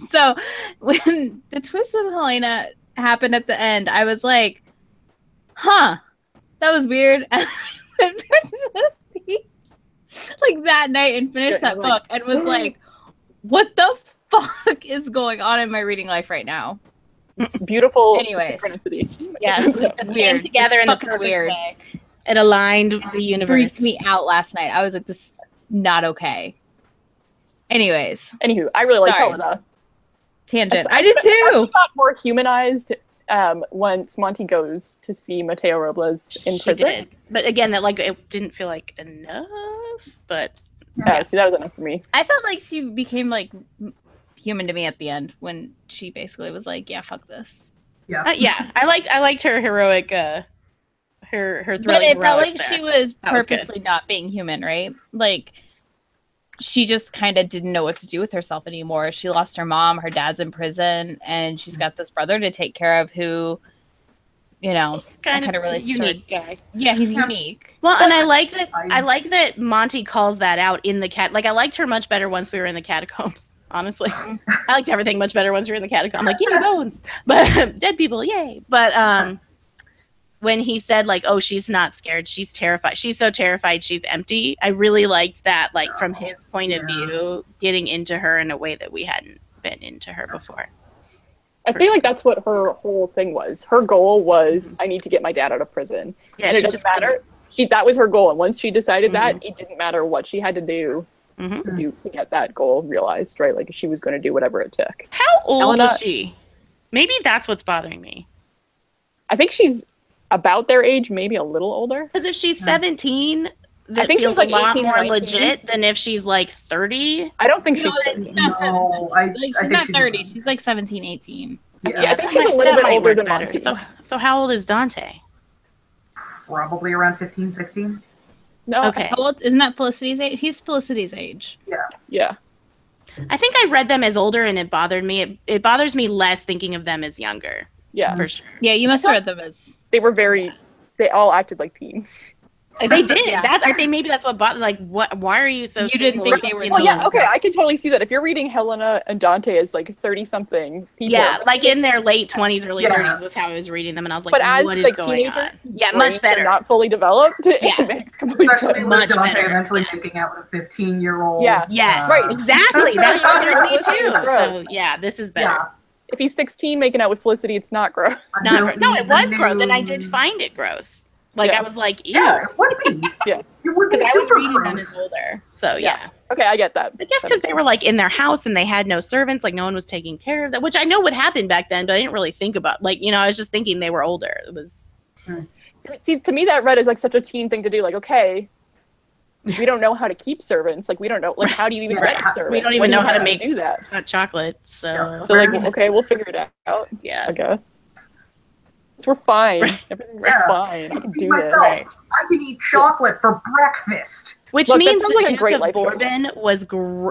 So when the twist with Helena happened at the end, I was like, huh, that was weird. And I went back to The Thief, like that night and finished Yeah, that you're like, book and was like, what the fuck is going on in my reading life right now? It's beautiful Anyways. synchronicity. Yes, it just came Weird. together It's in the fucking perfect weird. way. It aligned with the universe. Freaked me out last night. I was like, this is not okay. Anyways, Anywho, I really like Sorry. Helena. tangent. I did too. She got more humanized once Monty goes to see Mateo Robles in She prison. did. But again, that like it didn't feel like enough. But See, that was enough for me. I felt like she became like human to me at the end when she basically was like, "Yeah, fuck this." yeah, I liked her heroic, her But thrilling. it felt like heroics she there. was That was good. purposely not being human, right? Like she just kind of didn't know what to do with herself anymore. She lost her mom, her dad's in prison, and she's got this brother to take care of who, you know, kind kinda of really unique guy. yeah, he's Yeah. unique. Well, and I like that. I- I like that Monty calls that out in the cat. Like I liked her much better once we were in the catacombs. honestly. I liked everything much better once you're in the catacomb. I'm like, yay, bones. But dead people, yay. But when he said, like, oh, she's not scared, she's terrified. She's so terrified she's empty. I really liked that, like, from his point of view, getting into her in a way that we hadn't been into her before. I feel like that's what her whole thing was. Her goal was, I need to get my dad out of prison. Yeah, and it doesn't matter. That was her goal. And once she decided that, it didn't matter what she had to do to get that goal realized, right? Like, she was going to do whatever it took. How old was she? Maybe that's what's bothering me. I think she's about their age, maybe a little older. Because if she's 17, I think feels like a lot 18, more 19. legit than if she's like 30. I don't think she's 17. She's not 30. She's like 17, 18. Yeah, I think she's a little bit older than Monty. So how old is Dante? Probably around 15, 16. No. Okay. How old, isn't that Felicity's age? He's Felicity's age. Yeah. I think I read them as older and it bothered me. It bothers me less thinking of them as younger. Yeah. For sure. Yeah, you must have read them as... They all acted like teens. They did. I think maybe that's what bothered. Like, what? Why are you so? You didn't think they were? Well, yeah. Okay, I can totally see that. If you're reading Helena and Dante as like 30-something people, yeah, like in their late 20s, early 30s was how I was reading them, and I was like, but as what is like going teenagers, on? Yeah, much better. Not fully developed. Yeah, it makes complete especially sense. with Dante better. eventually making out with a 15-year-old. Yeah. Yes. Right. Exactly. That bothered me too. Gross. So yeah, this is better. Yeah. If he's 16 making out with Felicity, it's not gross. No, it was gross, and I did find it gross. Like I was like, ew. Yeah, it would be. Yeah. It would be Because I was super reading them gross. as older. So yeah. Okay, I get that. I guess because they were like in their house and they had no servants, like no one was taking care of them, which I know would happen back then, but I didn't really think about. Like, I was just thinking they were older. It was. See, to me, that read as like such a teen thing to do. Like, okay, we don't know how to keep servants. Like, we don't know. Like, how do you even get servants? We don't even know how to make do that. Hot chocolate. So. So like, okay, we'll figure it out. Yeah. I guess. So we're fine. Everything's fine. I can do myself. it. I can eat chocolate for breakfast. Which Look, means that sounds the like a Duke great of life Bourbon was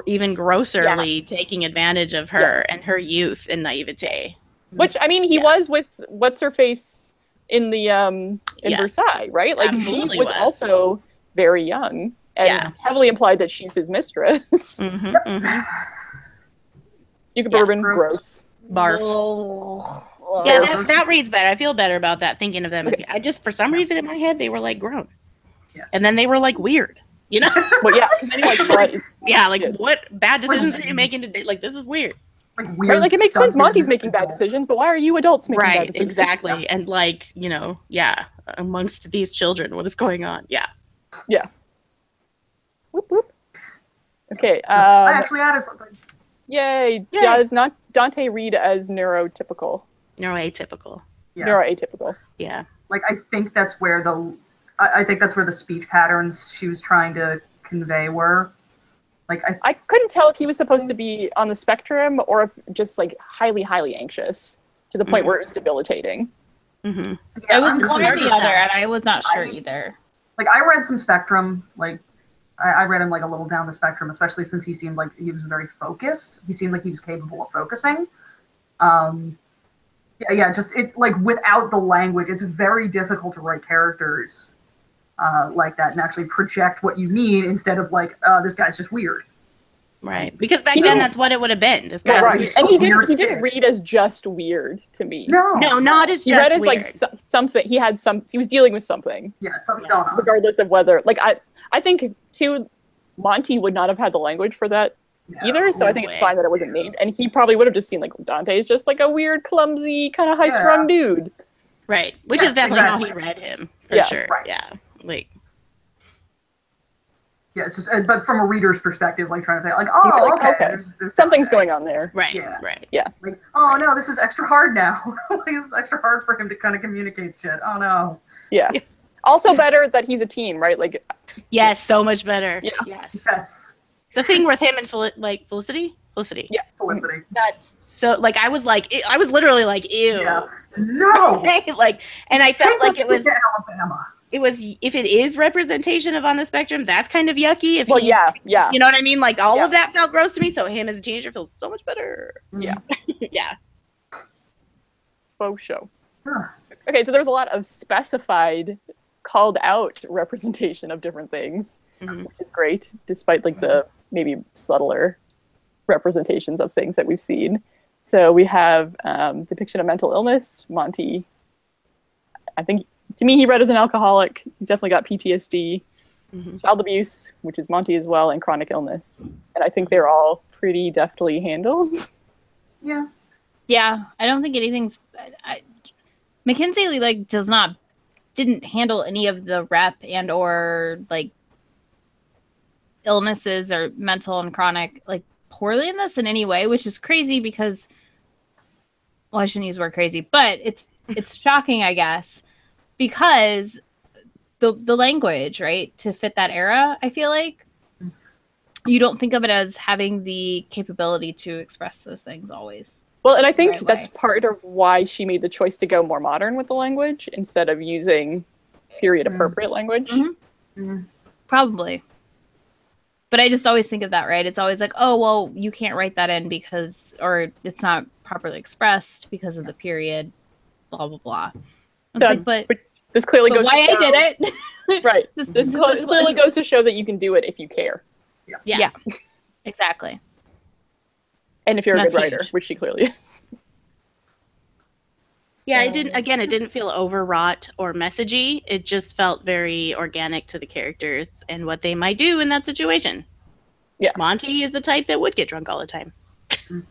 even grosserly taking advantage of her and her youth and naivete. Which, I mean, he was with what's-her-face in the in Versailles, right? Like, Absolutely she was also very young and heavily implied that she's his mistress. Duke of Bourbon, gross. Barf. Yeah, that reads better. I feel better about that, thinking of them as I just, for some reason in my head, they were like grown. Yeah. And then they were like weird, Well, yeah. Like what bad decisions are you making today? Like, this is weird. Like, weird right, like it makes sense Monty's making bad decisions, but why are you adults making bad decisions? Exactly. And like, amongst these children, what is going on? Yeah. Yeah. Whoop, whoop. Okay. I actually added something. Yay. Does not Dante read as neurotypical? Neuroatypical. Yeah. Neuroatypical. Yeah. Like, I think that's where the speech patterns she was trying to convey were. Like, I couldn't tell if he was supposed to be on the spectrum or if just like highly, highly anxious to the point where it was debilitating. Yeah, it was one or the other, and I was not sure either. Like, I read some spectrum. Like, I read him like a little down the spectrum, especially since he seemed like he was very focused. He seemed like he was capable of focusing. Just it like without the language, it's very difficult to write characters like that and actually project what you mean instead of like, this guy's just weird. Right, because back then that's what it would have been. This guy's right. weird. And he didn't read as just weird to me. No, not as just he read as weird. like something. He was dealing with something. Yeah, something's going on. Regardless of whether, like, I think too, Monty would not have had the language for that either. So I think it's fine that it wasn't named. And he probably would have just seen like Dante is just like a weird, clumsy, kind of high-strung dude. Right, which is definitely how he read him for sure. Right. Yeah, like. Yeah, it's just, but from a reader's perspective, like trying to think, like, oh, okay. There's something's going on there. Right, Yeah. Like, oh no, this is extra hard now. Like, this is extra hard for him to kind of communicate shit. Oh no. Yeah. Also better that he's a teen, right? Like. Yes, so much better. Yeah. Yes. The thing with him and Felicity. Yeah, Felicity. That so like I was literally like, ew. Yeah. No. Like, and I felt like it was Alabama. It was, if it is representation of on the spectrum, that's kind of yucky. If yeah. You know what I mean? Like, all of that felt gross to me, so him as a teenager feels so much better. Yeah. Yeah. Faux show. Okay, so there's a lot of specified, called out representation of different things, which is great, despite, like, the maybe subtler representations of things that we've seen. So we have depiction of mental illness. Monty, I think, to me, he read as an alcoholic. He's definitely got PTSD, child abuse, which is Monty as well, and chronic illness. And I think they're all pretty deftly handled. Yeah. Yeah, I don't think anything's... Mackenzie, like, didn't handle any of the rep and or, like, illnesses or mental and chronic, like, poorly in this in any way, which is crazy because... Well, I shouldn't use the word crazy, but it's shocking, I guess, because the language, right, to fit that era, I feel like you don't think of it as having the capability to express those things always. Well, and I think Right that's way. part of why she made the choice to go more modern with the language instead of using period appropriate language. Probably. But I just always think of that, right? It's always like, oh, well, you can't write that in because, or it's not properly expressed because of the period, blah, blah, blah. It's So, like, but this clearly goes why to I did it. Right. This clearly goes to show that you can do it if you care. Yeah. Exactly. And if you're a That's good writer, huge. which she clearly is. Yeah, it didn't feel overwrought or messagey. It just felt very organic to the characters and what they might do in that situation. Yeah. Monty is the type that would get drunk all the time. Well,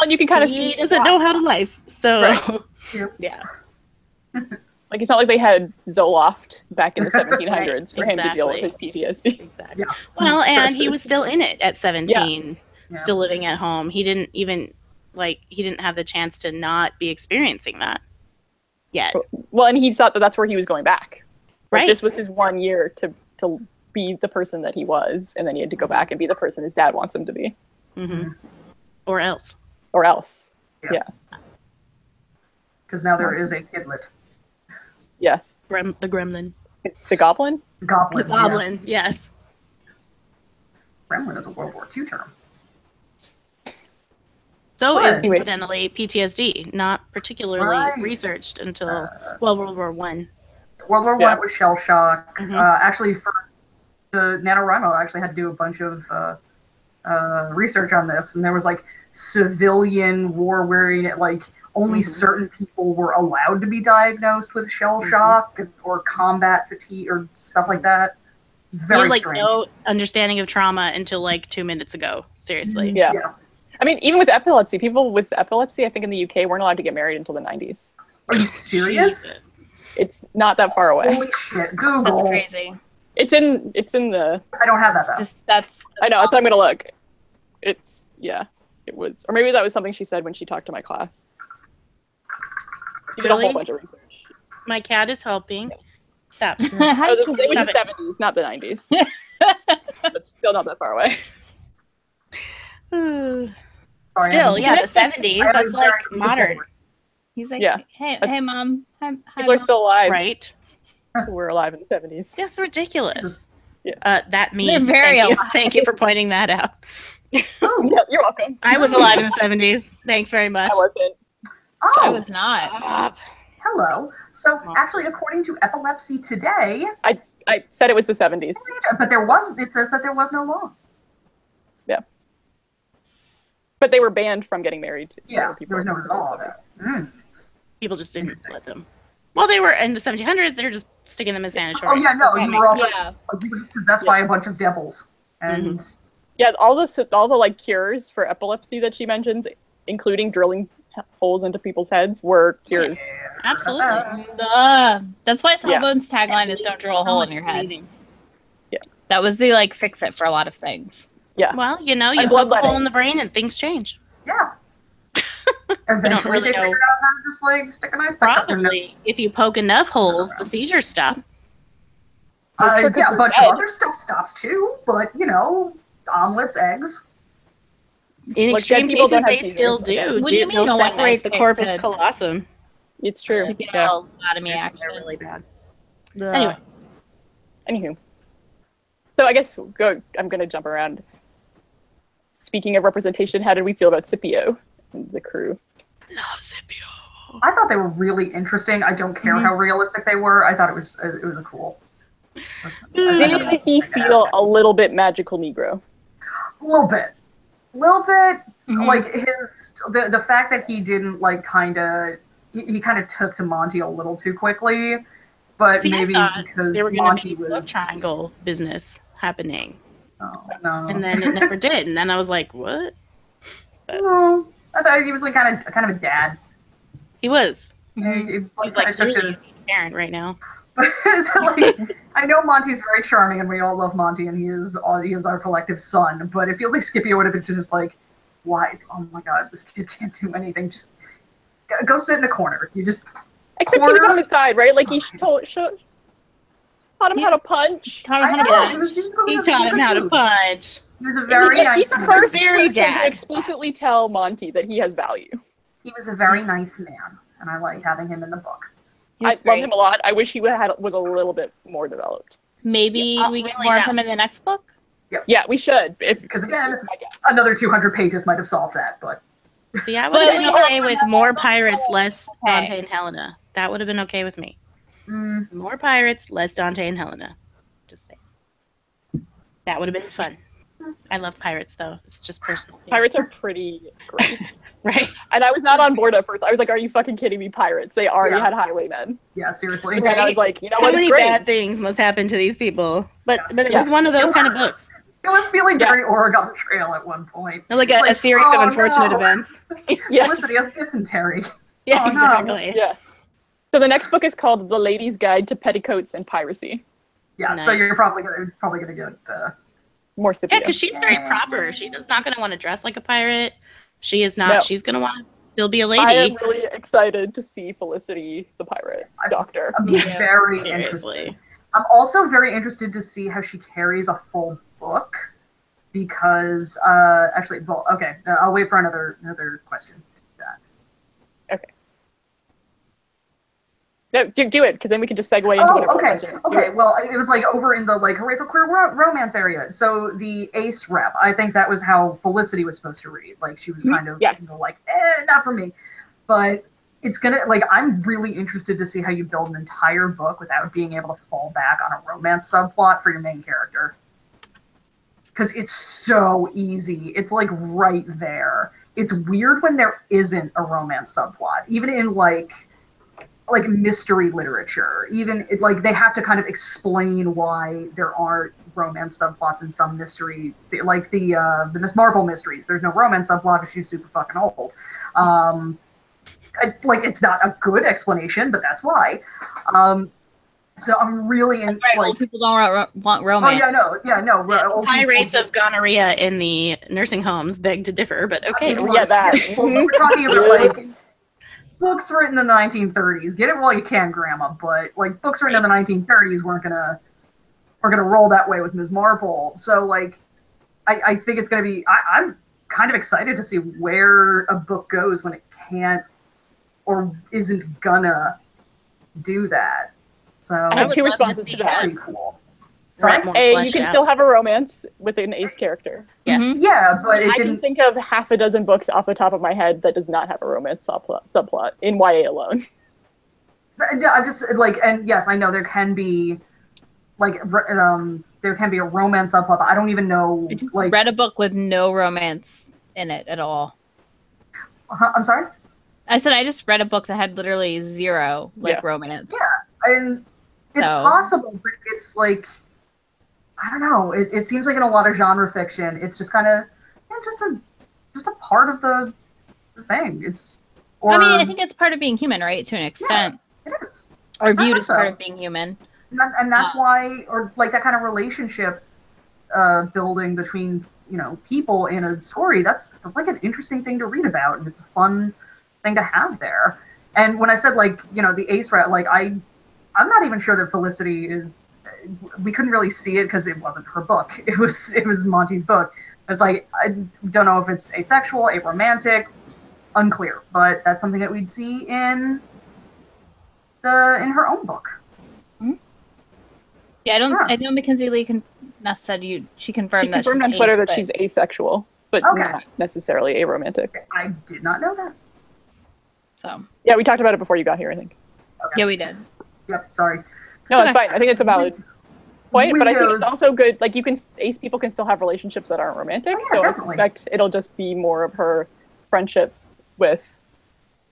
and you can kind of see He doesn't know how to life. So, Right. yeah. like, it's not like they had Zoloft back in the 1700s Right, for him to deal with his PTSD. Exactly. Yeah. Well, and he was still in it at 17, Yeah. still living at home. He didn't even, he didn't have the chance to not be experiencing that yet. Well, and he thought that that's where he was going back. Like, Right. this was his 1 year to be the person that he was, and then he had to go back and be the person his dad wants him to be. Mm-hmm. Or else. Or else. Yeah. Because now there is a kidlet. Yes. The gremlin. The goblin? Goblin. The goblin, yes. Gremlin is a World War II term. So But- is incidentally PTSD, not particularly Right. researched until World War One. World War Yeah. One was shell shock. Mhm. Actually, for the NaNoWriMo, I actually had to do a bunch of research on this, and there was like civilian war wearing like only certain people were allowed to be diagnosed with shell shock or combat fatigue or stuff like that. We Very had strange. no understanding of trauma until 2 minutes ago. Seriously. Yeah. I mean, even with epilepsy, people with epilepsy, I think in the UK, weren't allowed to get married until the 90s. Are you serious? Jesus. It's not that far away. Holy shit! Google. That's crazy. It's in the. I don't have that though. That's I know. That's what I'm gonna look. It's It was, or maybe that was something she said when she talked to my class. She did a Really? whole bunch of research. My cat is helping. Stop. Oh, it was Stop the 70s, not the 90s. But still not that far away. Sorry, Still, I'm- yeah, the 70s. I That's was like very modern, forward. He's like, Yeah, hey, that's- mom. Hi, People are Mom. still alive. right? Who were alive in the 70s. That's ridiculous. Yeah. That means They're very thank you. alive. Thank you for pointing that out. Oh, Yeah, you're welcome. I was alive in the 70s. Thanks very much. I wasn't. I oh, was not. Stop. hello. So actually, according to Epilepsy Today, I said it was the 70s. but there was. It says that there was no law. But they were banned from getting married. To Yeah, other people there was no in the law. 70s. Mm. People just didn't Interesting. let them. Well, they were in the 1700s. They were just sticking them in Oh sanitary. yeah, no, you were also Yeah. you were just possessed by a bunch of devils, and Yeah, all the like cures for epilepsy that she mentions, including drilling holes into people's heads, were cures. Absolutely. That's why Yeah. Sawbone's tagline is "Don't drill a hole in your head." That was the like fix it for a lot of things. Yeah. Well, you know, you And poke a hole bloodletting. in the brain and things change. Yeah. Eventually, really they know. figured out how to just like stick an ice pack up their nose. Probably, if you poke enough holes, the seizures stop. Yeah, a bunch Ed. of other stuff stops too, but you know, omelets, eggs. In Like, extreme dead people cases, don't have they seizures, still I do. guess. What do you mean They'll no one separate has the corpus painted? callosum. It's true. To get Yeah. a lobotomy action. They're really bad. Ugh. Anyway. Anywho. So I guess I'm going to jump around. Speaking of representation, how did we feel about Scipio and the crew? Love Scipio. I thought they were really interesting. I don't care how realistic they were. I thought it was a cool. Didn't he feel a little bit magical Negro? A little bit. little bit. Mhm. Like the fact that he didn't like he kind of took to Monty a little too quickly, but See, maybe I thought because there were going to Monty be love was triangle business happening, oh no, and then it never did. And then I was like, what? no, I thought he was like kind of a dad. He was. Mhm. He He's like took really to. a parent right now. So, like, I know Monty's very charming, and we all love Monty, and he is our collective son. But it feels like Scipio would have been just like, why? Oh my god, this kid can't do anything. Just go sit in a corner. You just Except he was on his side, right? Like he taught him how to punch. Taught him how to I know, punch. He taught him how to punch. He was a very nice. He's the man. first Very person to dad. explicitly tell Monty that he has value. He was a very nice man, and I like having him in the book. I love him a lot. I wish he was a little bit more developed. Maybe Yeah, we get really more of that- him in the next book. Yeah, we should. Because again, that's my guess. another 200 pages might have solved that, but See, I would But have been we okay have with another more book pirates, full. less Okay. Dante and Helena. That would have been okay with me. mm, More pirates, less Dante and Helena. Just saying. That would have been fun. I love pirates, though. It's just personal. Pirates are pretty great. Right? And I was not on board at first. I was like, are you fucking kidding me? Pirates. They already Yeah. had highwaymen. yeah, seriously. And then I was like, you know How what? It's many great. bad things must happen to these people? But it Yeah. was one of those kind of books. It was feeling Yeah. very Oregon Trail at one point. Like It's a series oh, of unfortunate no. events. Yes. Felicity has dysentery. Yeah, Oh, no. exactly. Yes. So the next book is called The Lady's Guide to Petticoats and Piracy. Yeah, so Nice. you're probably gonna get More Yeah, Scipio. because she's very proper. She's not going to want to dress like a pirate. She is not. No. She's going to want to still be a I am lady. really excited to see Felicity, the pirate doctor. I'm Yeah. very Seriously. interested. I'm also very interested to see how she carries a full book because actually, well, okay, I'll wait for another question. Okay. No, do it, because then we can just segue into whatever Oh, okay. questions. Do Okay, it. well, it was like over in the like hooray for queer romance area. So the Ace rep, I think that was how Felicity was supposed to read. Like she was kind of Yes. like, not for me. But it's gonna like I'm really interested to see how you build an entire book without being able to fall back on a romance subplot for your main character. Because it's so easy. It's like right there. It's weird when there isn't a romance subplot, even in like mystery literature. Even like they have to kind of explain why there aren't romance subplots in some mystery, like the Miss Marple mysteries. There's no romance subplot because she's super fucking old. Like it's not a good explanation, but that's why. So I'm really in. Right, Like, old people don't want oh romance. yeah, no. Old High people rates just- of gonorrhea in the nursing homes beg to differ, but okay. I mean, Yeah, that. Well, we're talking about like books written in the 1930s. Get it while you can, Grandma. But like books written in the 1930s weren't gonna roll that way with Ms. Marple. So like, I think it's gonna be. I'm kind of excited to see where a book goes when it can't or isn't gonna do that. So I have two would love to responses see to that. very cool. Sorry. More A, you fleshed can out. still have a romance with an ace character. Yes. Mhm. Yeah, but it I can didn't. think of half a dozen books off the top of my head that does not have a romance subplot in YA alone. Yeah, I just like, and yes, I know there can be like there can be a romance subplot, but I don't even know I just like. read a book with no romance in it at all. I'm sorry. I said I just read a book that had literally zero romance. Yeah, and it's So- possible, but it's like I don't know. It seems like in a lot of genre fiction, it's just kind of just a part of the thing. It's or I mean, I think it's part of being human, right? To an extent, it is. or viewed guess as part so. of being human. And that's why, or like that kind of relationship building between people in a story. That's like an interesting thing to read about, and it's a fun thing to have there. And when I said like the Ace Rat, like I'm not even sure that Felicity is. We couldn't really see it because it wasn't her book. It was Monty's book. It's like I don't know if it's asexual, aromantic, unclear. But that's something that we'd see in her own book. Yeah, I don't. Huh. I know Mackenzie Lee said she confirmed She that confirmed on she's Twitter ace, that but- she's asexual, but Okay. not necessarily aromantic. I did not know that. So Yeah, we talked about it before you got here, I think. yeah, we did. Yep, sorry. No, It's it's fine. I think it's a valid. point, but I think Leos- it's also good. Like, ace people can still have relationships that aren't romantic. Oh, yeah, so definitely. I suspect it'll just be more of her friendships with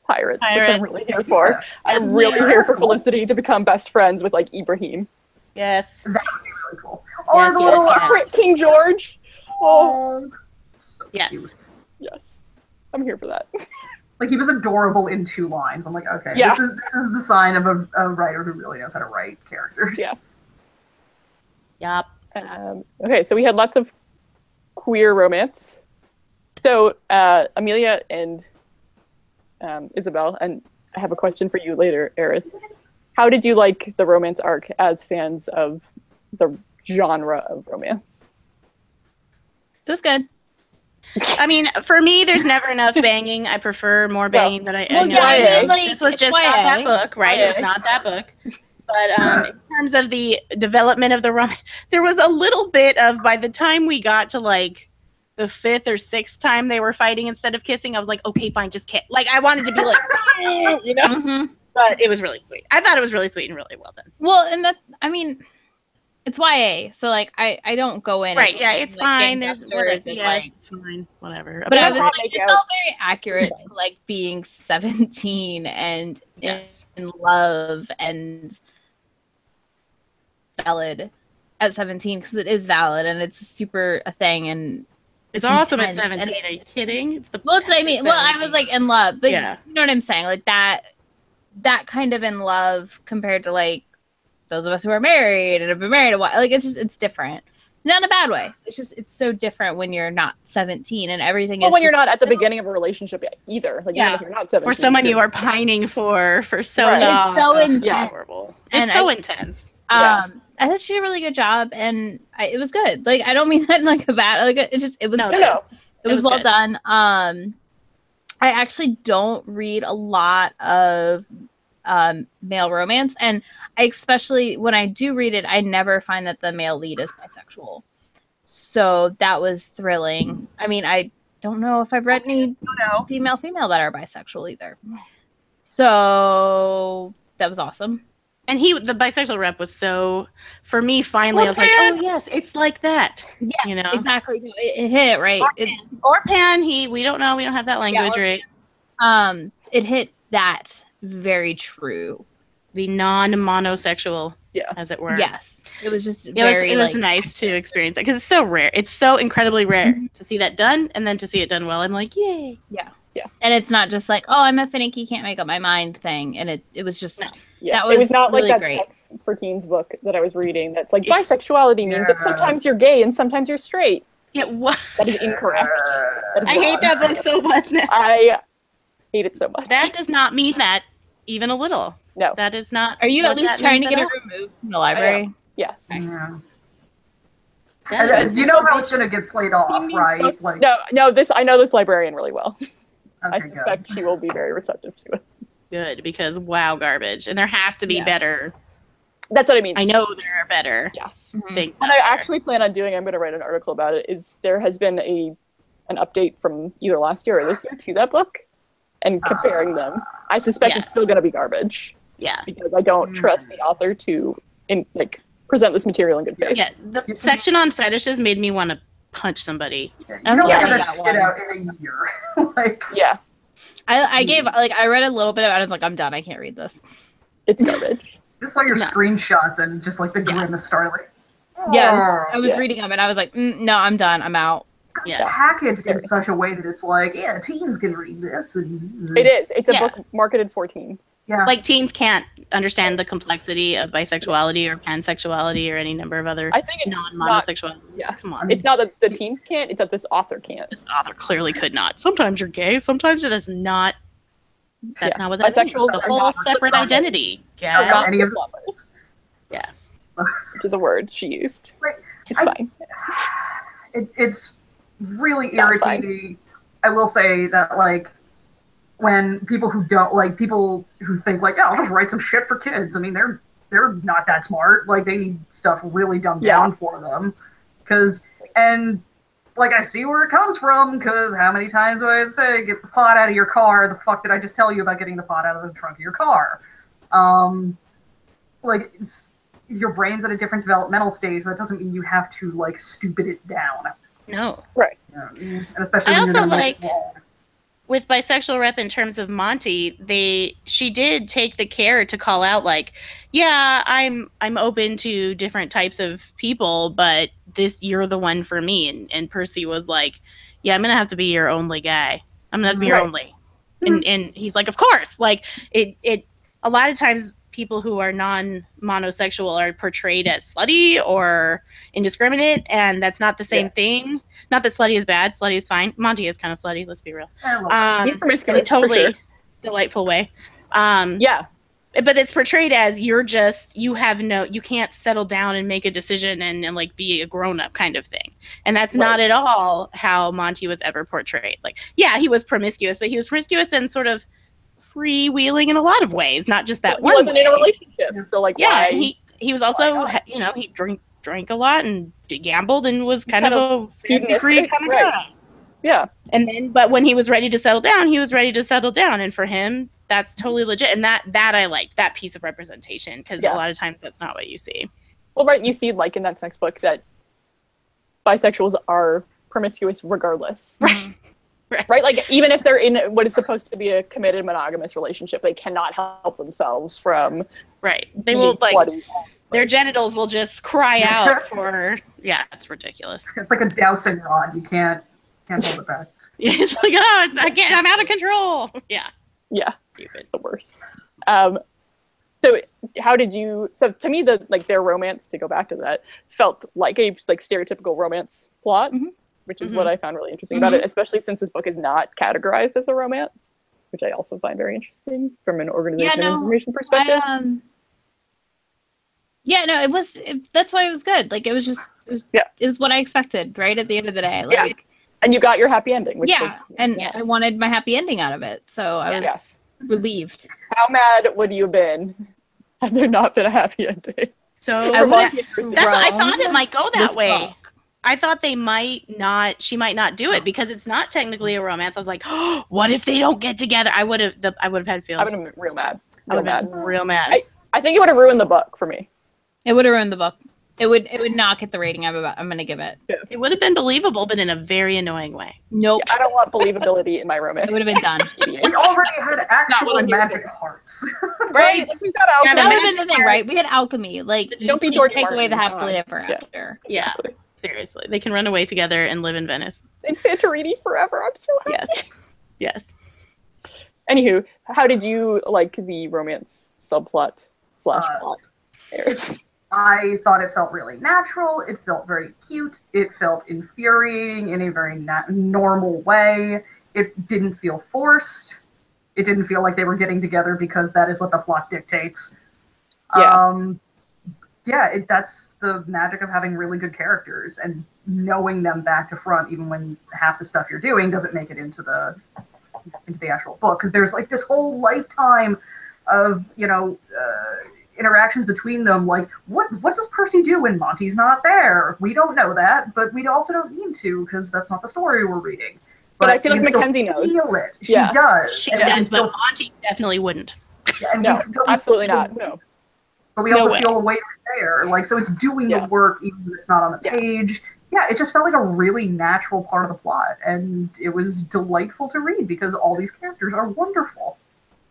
pirates, which I'm really here for. Yeah. I'm really here for That's cool. Felicity to become best friends with like Ibrahim. Yes. That would be really cool. Or Yes, the yes, little yes. King George. Oh, so Yes. cute. yes, I'm here for that. Like, he was adorable in 2 lines. I'm like, okay, Yeah. this is the sign of a writer who really knows how to write characters. Yeah. Yup. Okay, so we had lots of queer romance. So Amelia and Isabel, and I have a question for you later, Eris. How did you like the romance arc as fans of the genre of romance? It was good. I mean, for me, there's never enough banging. I prefer more banging than I Well, know. yeah, I YA. mean, like, This was it's just not that YA. book, right? It was not that book. But in terms of the development of the romance, there was a little bit of, by the time we got to like the 5th or 6th time they were fighting instead of kissing, I was like, okay, fine, just kiss. Like, I wanted to be like, you know? Mm-hmm. But it was really sweet. I thought it was really sweet and really well done. Well, and that, I mean, it's YA, so like I don't go in Right, yeah, it's like, fine. There's gangbusters and, yes, like, fine, whatever. but I But was I like, make it out- felt very accurate to like being 17 and Yes. in love and valid at 17, because it is valid and it's super a thing, and It's awesome at intense, and 17. Are you kidding? It's the well, that's what I best mean. at Well, I was 17. like in love, but Yeah. you know what I'm saying, like that kind of in love compared to like those of us who are married and have been married a while. Like, it's different. Not in a bad way. It's so different when you're not 17 and everything Well, is when you're just not at the so- beginning of a relationship either. Like, even Yeah. if you're not 17. Or someone you you're- are pining for so Right. long. It's so Ugh, intense. horrible. And It's so I- intense. Yes. I thought she did a really good job, and it was good. Like, I don't mean that in like a bad, like, it was No, good. No. It was well good. done. I actually don't read a lot of male romance, and I, especially when I do read it, I never find that the male lead is bisexual. So that was thrilling. I mean, I don't know if I've read any female that are bisexual either. So that was awesome. And the bisexual rep was so, for me, finally, I was like, oh, yes, it's like that. Yeah, You know? exactly. It hit it right. Or Pan, we don't know. We don't have that language, right? It hit that very true. The non-monosexual, Yeah. as it were. Yes, it was just It very. was like, nice to experience that because it's so rare. It's so incredibly rare to see that done and then to see it done well. I'm like, yay. and it's not just like, oh, I'm a finicky, can't make up my mind thing, and it was just. No. Yeah. That It was was not really like that great. Sex for Teens book that I was reading that's like bisexuality means that Yeah. sometimes you're gay and sometimes you're straight. Yeah, what? That is incorrect. That is I hate wrong. that book so much now. I hate it so much. That does not mean that even a little. No. That is not. Are you what at least that trying to means get at it all. removed from the library? Yes. Yeah. That And, is- you know how it's gonna get played off, right? Like, No, I know this librarian really well. I okay, suspect she will be very receptive to it. good because wow, garbage. And there have to be Yeah. better. That's what I mean. I know there are better Yes. Mhm. things. What out I there. actually plan on doing, I'm going to write an article about it, is there has been an update from either last year or this year to that book and comparing them. I suspect Yeah. it's still going to be garbage Yeah. because I don't trust the author to present this material in good faith. Yeah. The section on fetishes made me want to punch somebody. You I'm don't Yeah. get that that shit one. out in a year. Like, Yeah, I gave I read a little bit of it. I was like, I'm done. I can't read this. it's garbage. just saw your No. screenshots and just like the Yeah. grimace started. Like, Yeah, I was Yeah. reading them and I was like, no, I'm done. I'm out. It's Yeah. packaged in such a way that it's like, yeah, teens can read this. And, It is. It's a Yeah. book marketed for teens. Yeah. Like teens can't understand the complexity of bisexuality or pansexuality or any number of other I think it's not. non-monosexual. Yes, Come on. it's not that the teens can't. It's that this author can't. This author clearly could not. Sometimes you're gay. Sometimes it is not. That's Yeah. not what that means. Bisexual It's are a whole not separate reciprocal. identity. Or Yeah. Not any of flip floppers. Yeah. Which is a word she used. Like, It's I- fine. It's really Not fine. irritating. I will say that, like, when people who don't, like, people who think, like, yeah, I'll just write some shit for kids. I mean, they're not that smart. Like, they need stuff really dumbed Yeah. down for them. And, like, I see where it comes from, because how many times do I say, get the pot out of your car? The fuck did I just tell you about getting the pot out of the trunk of your car? Like, your brain's at a different developmental stage. That doesn't mean you have to like stupid it down. No. Right. And especially I when you're also gonna make it liked wrong. with bisexual rep in terms of Monty, she did take the care to call out like, yeah, I'm open to different types of people, but you're the one for me. And Percy was like, yeah, I'm gonna have to be your only guy. I'm gonna have to be your only. And he's like, of course. Like it a lot of times people who are non-monosexual are portrayed as slutty or indiscriminate, and that's not the same thing. Not that slutty is bad. Slutty is fine. Monty is kind of slutty. Let's be real. He's promiscuous, in a totally for sure. delightful way. Yeah. But it's portrayed as you can't settle down and make a decision and like be a grown up kind of thing. And that's not at all how Monty was ever portrayed. Like, yeah, he was promiscuous, but he was promiscuous and sort of freewheeling in a lot of ways, not just that one. He wasn't in a relationship, so like, yeah, why? He was also, he drank a lot and gambled and was kind of a fancy-free kind of guy. Yeah. And then, but when he was ready to settle down, he was ready to settle down. And for him, that's totally legit. And that I liked, that piece of representation, because a lot of times that's not what you see. Well, right, you see, like, in that next book, that bisexuals are promiscuous regardless. Right. Right? Like, even if they're in what is supposed to be a committed monogamous relationship, they cannot help themselves from... Right. They will, like, their genitals will just cry out for... Yeah, it's ridiculous. It's like a dowsing rod. You can't hold it back. Yeah, it's like, oh, I'm out of control. Yeah. Yes. Stupid. The worst. So how did you... So to me, their romance, to go back to that, felt like a stereotypical romance plot. Which is what I found really interesting about it, especially since this book is not categorized as a romance, which I also find very interesting from an organization and information perspective. That's why it was good. Like, it was what I expected, right? At the end of the day. Like, and you got your happy ending. Which I wanted my happy ending out of it, so I was relieved. How mad would you have been had there not been a happy ending? So that's what I thought it might go that way. Book. I thought she might not do it because it's not technically a romance. I was like, oh, what if they don't get together? I would have had feelings. I would have been real mad. Real mad. I think it would have ruined the book for me. It would have ruined the book. It would not get the rating I'm going to give it. Yeah. It would have been believable, but in a very annoying way. Nope. Yeah, I don't want believability in my romance. It would have been done. We already had actual magic hearts. Right? Like, that would have been the thing, right? We had alchemy. Like, don't be George take away the happily ever after. Yeah. Seriously. They can run away together and live in Venice. In Santorini forever. I'm so happy. Yes. Anywho, how did you like the romance subplot / plot? I thought it felt really natural. It felt very cute. It felt infuriating in a very normal way. It didn't feel forced. It didn't feel like they were getting together because that is what the plot dictates. That's the magic of having really good characters and knowing them back to front, even when half the stuff you're doing doesn't make it into the actual book. Because there's like this whole lifetime of, interactions between them. Like, what does Percy do when Monty's not there? We don't know that, but we also don't need to because that's not the story we're reading. But I feel like Mackenzie knows. Feel it. She does. She does, but Monty definitely wouldn't. No, absolutely not. No. But we also feel a weight right there. Like, so it's doing the work even if it's not on the page. Yeah, it just felt like a really natural part of the plot. And it was delightful to read because all these characters are wonderful.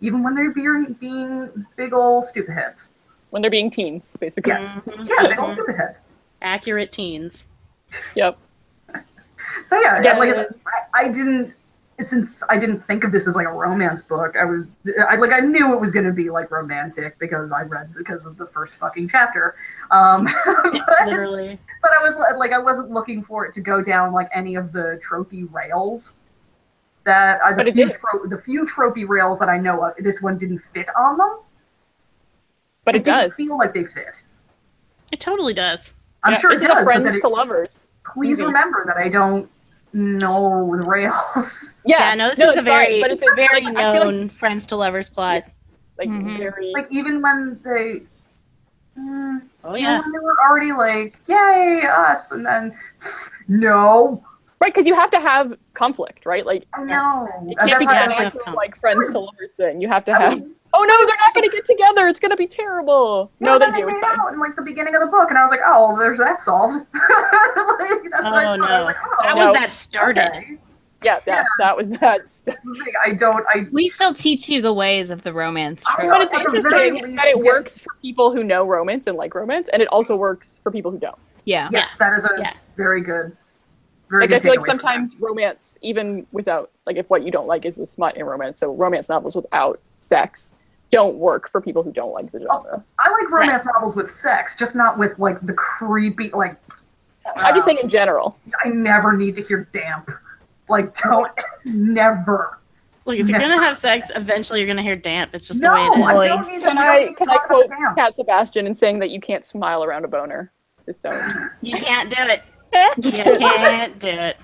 Even when they're being big old stupid heads. When they're being teens, basically. Yes. Yeah, big old stupid heads. Accurate teens. Yep. So like I said, I didn't think of this as like a romance book. I knew it was going to be like romantic because of the first fucking chapter. Literally. But I wasn't looking for it to go down like any of the tropey rails. That the few tropey rails that I know of, this one didn't fit on them. But it does feel like they fit. It totally does. I'm sure it does. Friends to lovers. Please remember that I don't know the rails. No, this is a very known friends to lovers plot. Like very like even when they when they were already like, yay, us, and then no. Right, because you have to have conflict, right? Like I know. It can't be like friends to lovers thing. You have to have. Oh no, they're not gonna get together. It's gonna be terrible. No, they do. It's fine. In like the beginning of the book, and I was like, oh, well, there's that solved. Like, that's what I thought. I was like, oh, that was that started. Okay. Yeah, that was that. We shall teach you the ways of the romance trope. But it's interesting that it works for people who know romance and like romance, and it also works for people who don't. Yeah. Yes, that is a very good. Very like good I feel like sometimes romance, even without like if what you don't like is the smut in romance, so romance novels without sex don't work for people who don't like the genre. I like romance novels with sex, just not with like the creepy like. I'm just saying in general. I never need to hear damp. Like, don't never. Look, if you're gonna have sex, eventually you're gonna hear damp. It's just No, the way it is. I don't need Can I quote Cat Sebastian in saying that you can't smile around a boner? Just don't. You can't do it. You can't do it.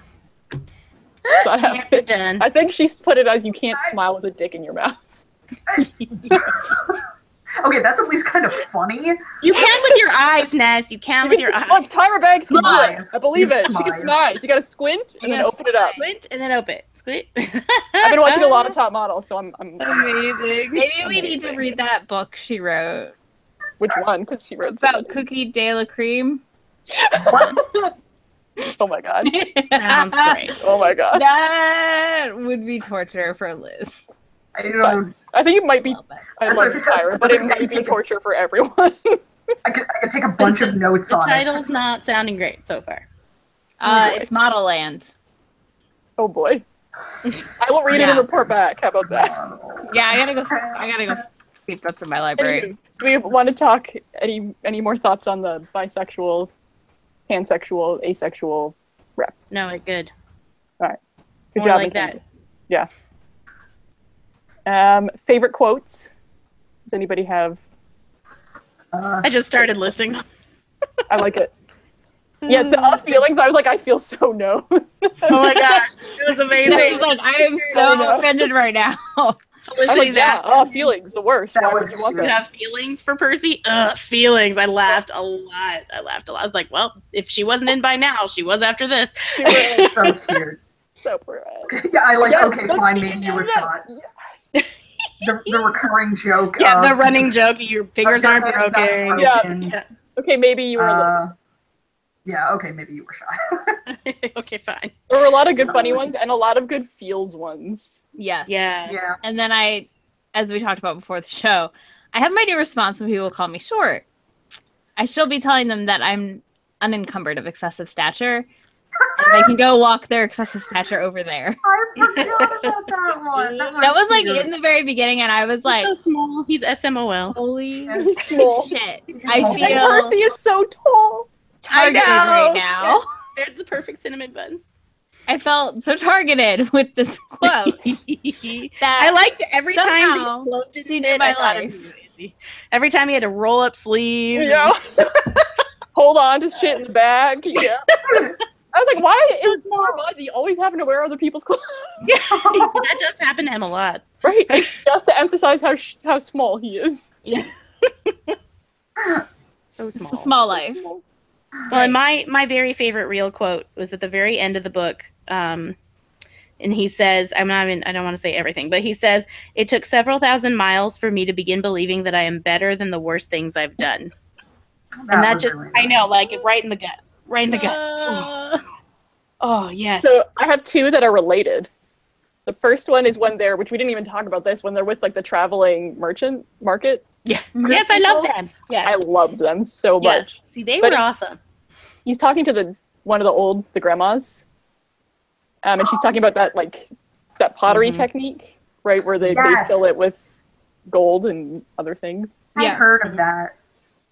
So I think she's put it as you can't smile with a dick in your mouth. Okay, that's at least kind of funny. You can with your eyes, Ness. You can with your eyes. Look, Tyra Banks can do it. Smize. I believe it. You She can smize. smize. You gotta squint and then open it up. Squint and then open. Squint. I've been watching a lot of Top Model, so I'm amazing. Maybe we need to read that book she wrote. Which one? Because she wrote about Cookie de la Cream. Oh my god. Sounds great. Oh my gosh. That would be torture for Liz. I think it might be. I love you, Tyra, but it might be torture for everyone. I could take a bunch of notes on it. The title's not sounding great so far. It's Model Land. Oh boy. I will read it and report back. How about that? Yeah, I gotta go see if that's in my library. Do we want to talk any more thoughts on the bisexual, pansexual, asexual rep? No, it's good. All right. Good More job. like that. Yeah. Favorite quotes? Does anybody have? I just started listening. I like it. Yeah, the feelings. I was like, I feel so no. Oh my gosh, it was amazing. This is like, I am so offended right now. I was like, yeah, feelings, the worst. Why would you want You that? have feelings for Percy? Feelings. I laughed a lot. I was like, well, if she wasn't in by now, she was after this. So cute. So poor. Yeah, I like. Okay, fine. Maybe you were shot. The recurring joke. Yeah, the running joke. Your fingers aren't broken. Yeah. Okay, maybe you were. Yeah, okay, maybe you were shot. Okay, fine. There were a lot of good funny ones and a lot of good feels ones. Yes. Yeah. And then as we talked about before the show, I have my new response when people call me short. I shall be telling them that I'm unencumbered of excessive stature, and they can go walk their excessive stature over there. I forgot about that one. That was like in the very beginning, and I was like, so small. He's SMOL. Holy Small. shit. I I feel feel Percy is so tall. targeted right now. There's the perfect cinnamon buns. I felt so targeted with this quote. I liked every time somehow he closed his seen fit, in my I thought life. of you, Izzy. Every time he had to roll up sleeves. Yeah. Hold on to shit in the bag. Yeah. I was like, why is poor Monty always having to wear other people's clothes? Yeah, that does happen to him a lot. Right. Just to emphasize how small he is. Yeah. So small. It's a small life. Well, and my very favorite real quote was at the very end of the book. And he says, I don't want to say everything, but he says, "It took several thousand miles for me to begin believing that I am better than the worst things I've done." And that just, really I know, like right in the gut. Right in the gut. Oh, yes. So I have two that are related. The first one is when they're, which we didn't even talk about this, when they're with like the traveling merchant market. Yeah. Yes, I love them. Yeah. I loved them so much. See, they But were it's- awesome. He's talking to one of the grandmas. And she's talking about that pottery technique, right? Where they fill it with gold and other things. I heard of that.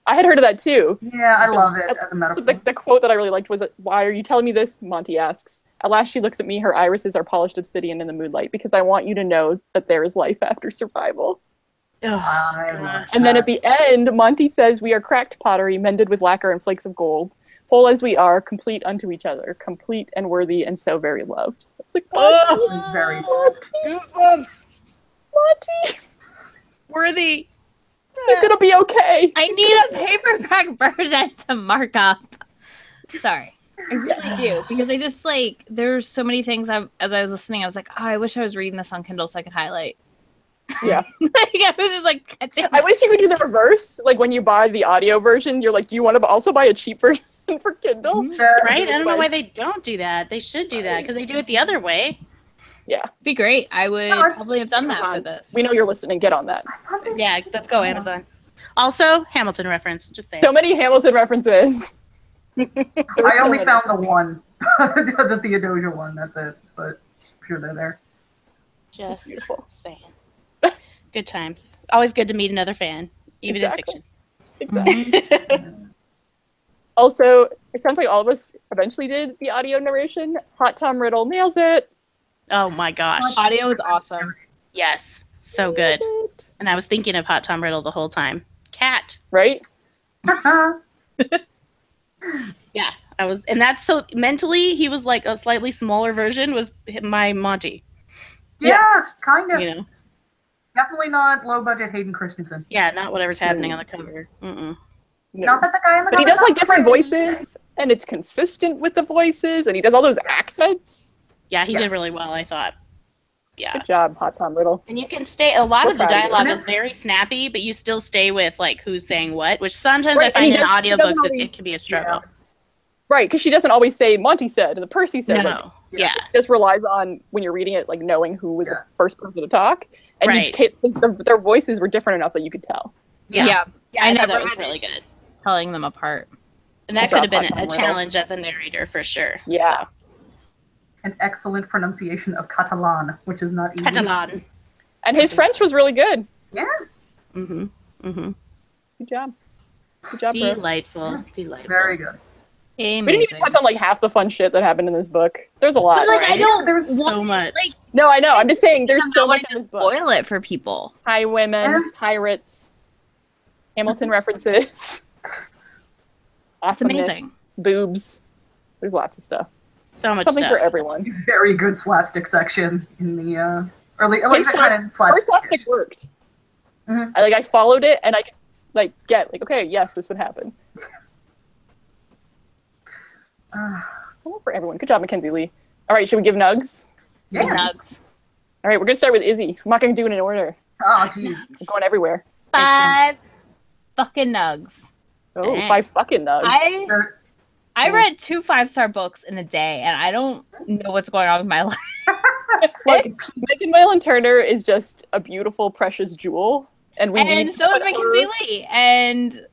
I had heard of that too. Yeah, I love it as a metaphor. The quote that I really liked was, "Why are you telling me this?" Monty asks. At last she looks at me, her irises are polished obsidian in the moonlight, because I want you to know that there is life after survival. And then at the end, Monty says, "We are cracked pottery, mended with lacquer and flakes of gold. Whole as we are, complete unto each other, complete and worthy and so very loved." I was like, Monty, Very sweet. Goosebumps. Monty, Worthy. he's gonna be okay. I need a paperback version to mark up. Sorry. I really do, because I just there's so many things as I was listening, I was like, oh, I wish I was reading this on Kindle so I could highlight. Yeah. Like, I was just like, God damn I it. wish you could do the reverse. Like when you buy the audio version, you're like, do you want to also buy a cheap version for Kindle? Mhm. Right? I don't know why they don't do that. They should do that because they do it the other way. Yeah. Be great. I would No, probably have done that for Amazon, this. we know you're listening. Get on that. I thought they Yeah, let's go, Amazon. Also, Hamilton reference. Just saying. So many Hamilton references. I only found the one, the Theodosia one. That's it. But I'm sure they're there. Just Beautiful. saying. Good times. Always good to meet another fan, even Exactly. in Exactly. fiction. Also, it sounds like all of us eventually did the audio narration. Hot Tom Riddle nails it. Oh my gosh. Audio is awesome. Yes. So good. Nails it. And I was thinking of Hot Tom Riddle the whole time. Cat. Right? Yeah. I was, and that's so mentally, he was like a slightly smaller version, was my Monty. Yeah, kind of. You know? Definitely not low budget Hayden Christensen. Yeah, not whatever's happening on the cover. Mm-mm. No. Not that the guy in the But he cover's does like not different great. voices, and it's consistent with the voices, and he does all those accents. Yeah, he Yes. did really well, I thought. Yeah. Good job, Hot Tom Riddle. And you can stay, a lot We're of the proud of you. dialogue is very snappy, but you still stay with like who's saying what, which sometimes Right, I and find he in doesn't audiobooks always- it can be a struggle. Right, because she doesn't always say Monty said and the Percy said. Like, No. Yeah. it just relies on when you're reading it, like knowing who was Yeah. the first person to talk, and Right. their voices were different enough that you could tell. Yeah. Yeah. Yeah, I I thought never that was had really good. Telling them apart. And that What's could up, have been Hot Tom a Riddle? challenge as a narrator for sure. Yeah. An excellent pronunciation of Catalan, which is not easy. Catalan. And his French was really good. Yeah. Mm-hmm. Mm-hmm. Good job. Good job, bro. Delightful. Delightful. Very good. We didn't Amazing. even touch on like half the fun shit that happened in this book. There's a lot. But, like, I Right. don't There's So want, much. like, No, I know. I'm just saying there's I'm so not much wanting in to this book. spoil it for people. High women, Yeah. pirates, Hamilton references, awesomeness, amazing. boobs. There's lots of stuff. So much Something stuff. for everyone. Very good slapstick section in the early, like His that kind of First slapstick. slapstick worked. Mhm. I followed it and I could like get like, okay, yes, this would happen. Something for everyone. Good job, Mackenzie Lee. All right, should we give nugs? Yeah. Nugs. All right, we're gonna start with Izzy. I'm not gonna do it in order. Oh, jeez. I'm going everywhere. 5 fucking nugs. Oh, Dang. 5 fucking nugs. I read 2 5-star books in a day, and I don't know what's going on with my life. Look, Megan Whalen Turner is just a beautiful, precious jewel, and we And need so is her- Mackenzie Lee. And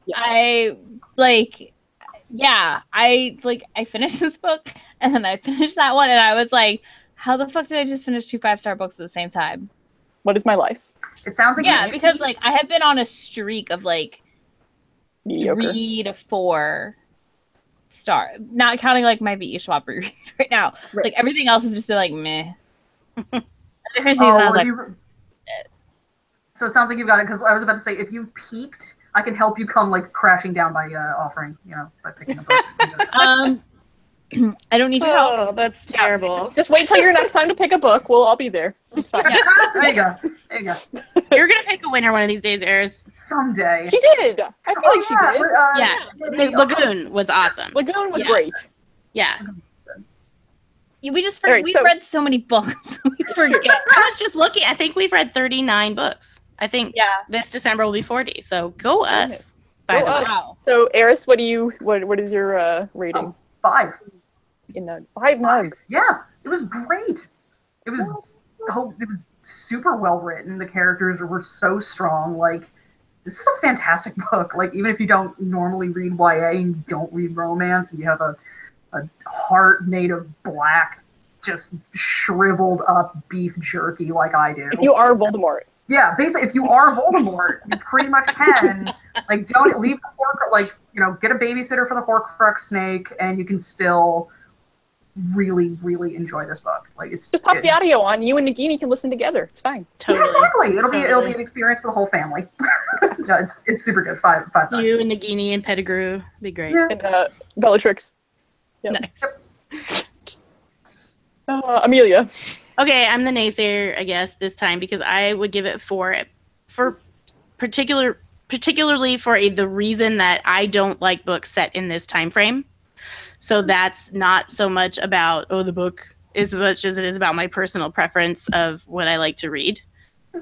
Yeah. I finished this book, and then I finished that one, and I was like, how the fuck did I just finish 2 5-star books at the same time? What is my life? It sounds like Yeah, because like I have been on a streak of like Mediocre. 3 to 4 star, not counting like my V.E. Schwab reread right now. Right. Like everything else has just been like meh. The first Oh, season, I was were like, you- so it sounds like you've got it, because I was about to say, if you've peaked, I can help you come like crashing down by offering, by picking up. I don't need your help. Oh, that's terrible. Just wait till your next time to pick a book. We'll all be there. It's fine. Yeah. There you go. There you go. You're gonna pick a winner one of these days, Eris. Someday. She did. I feel like she did. Yeah. The Lagoon was awesome. Lagoon was Yeah. great. Yeah. We just All right, we so- read so many books. We forget. I was just looking. I think we've read 39 books. I think Yeah. this December will be 40. So go us. By Go the us. way. Wow. So, Eris, what is your rating? 5. In 5 nugs. Yeah, it was great. It was super well written. The characters were so strong. Like, this is a fantastic book. Like, even if you don't normally read YA and you don't read romance, and you have a heart made of black, just shriveled up beef jerky like I do. If you are Voldemort. Yeah, basically, if you are Voldemort, you pretty much can. Like, don't leave the Horcrux. Get a babysitter for the Horcrux snake, and you can still really, really enjoy this book. Like, it's Just pop the audio on. You and Nagini can listen together. It's fine. Totally. Yeah, exactly. It'll be Totally. an experience for the whole family. No, it's super good. 5 nugs. You and Nagini and Pettigrew. Be great. Yeah. And Bellatrix. Yep. Nice. Amelia. Okay, I'm the naysayer, I guess, this time because I would give it 4 for particularly for the reason that I don't like books set in this time frame. So that's not so much about the book as much as it is about my personal preference of what I like to read.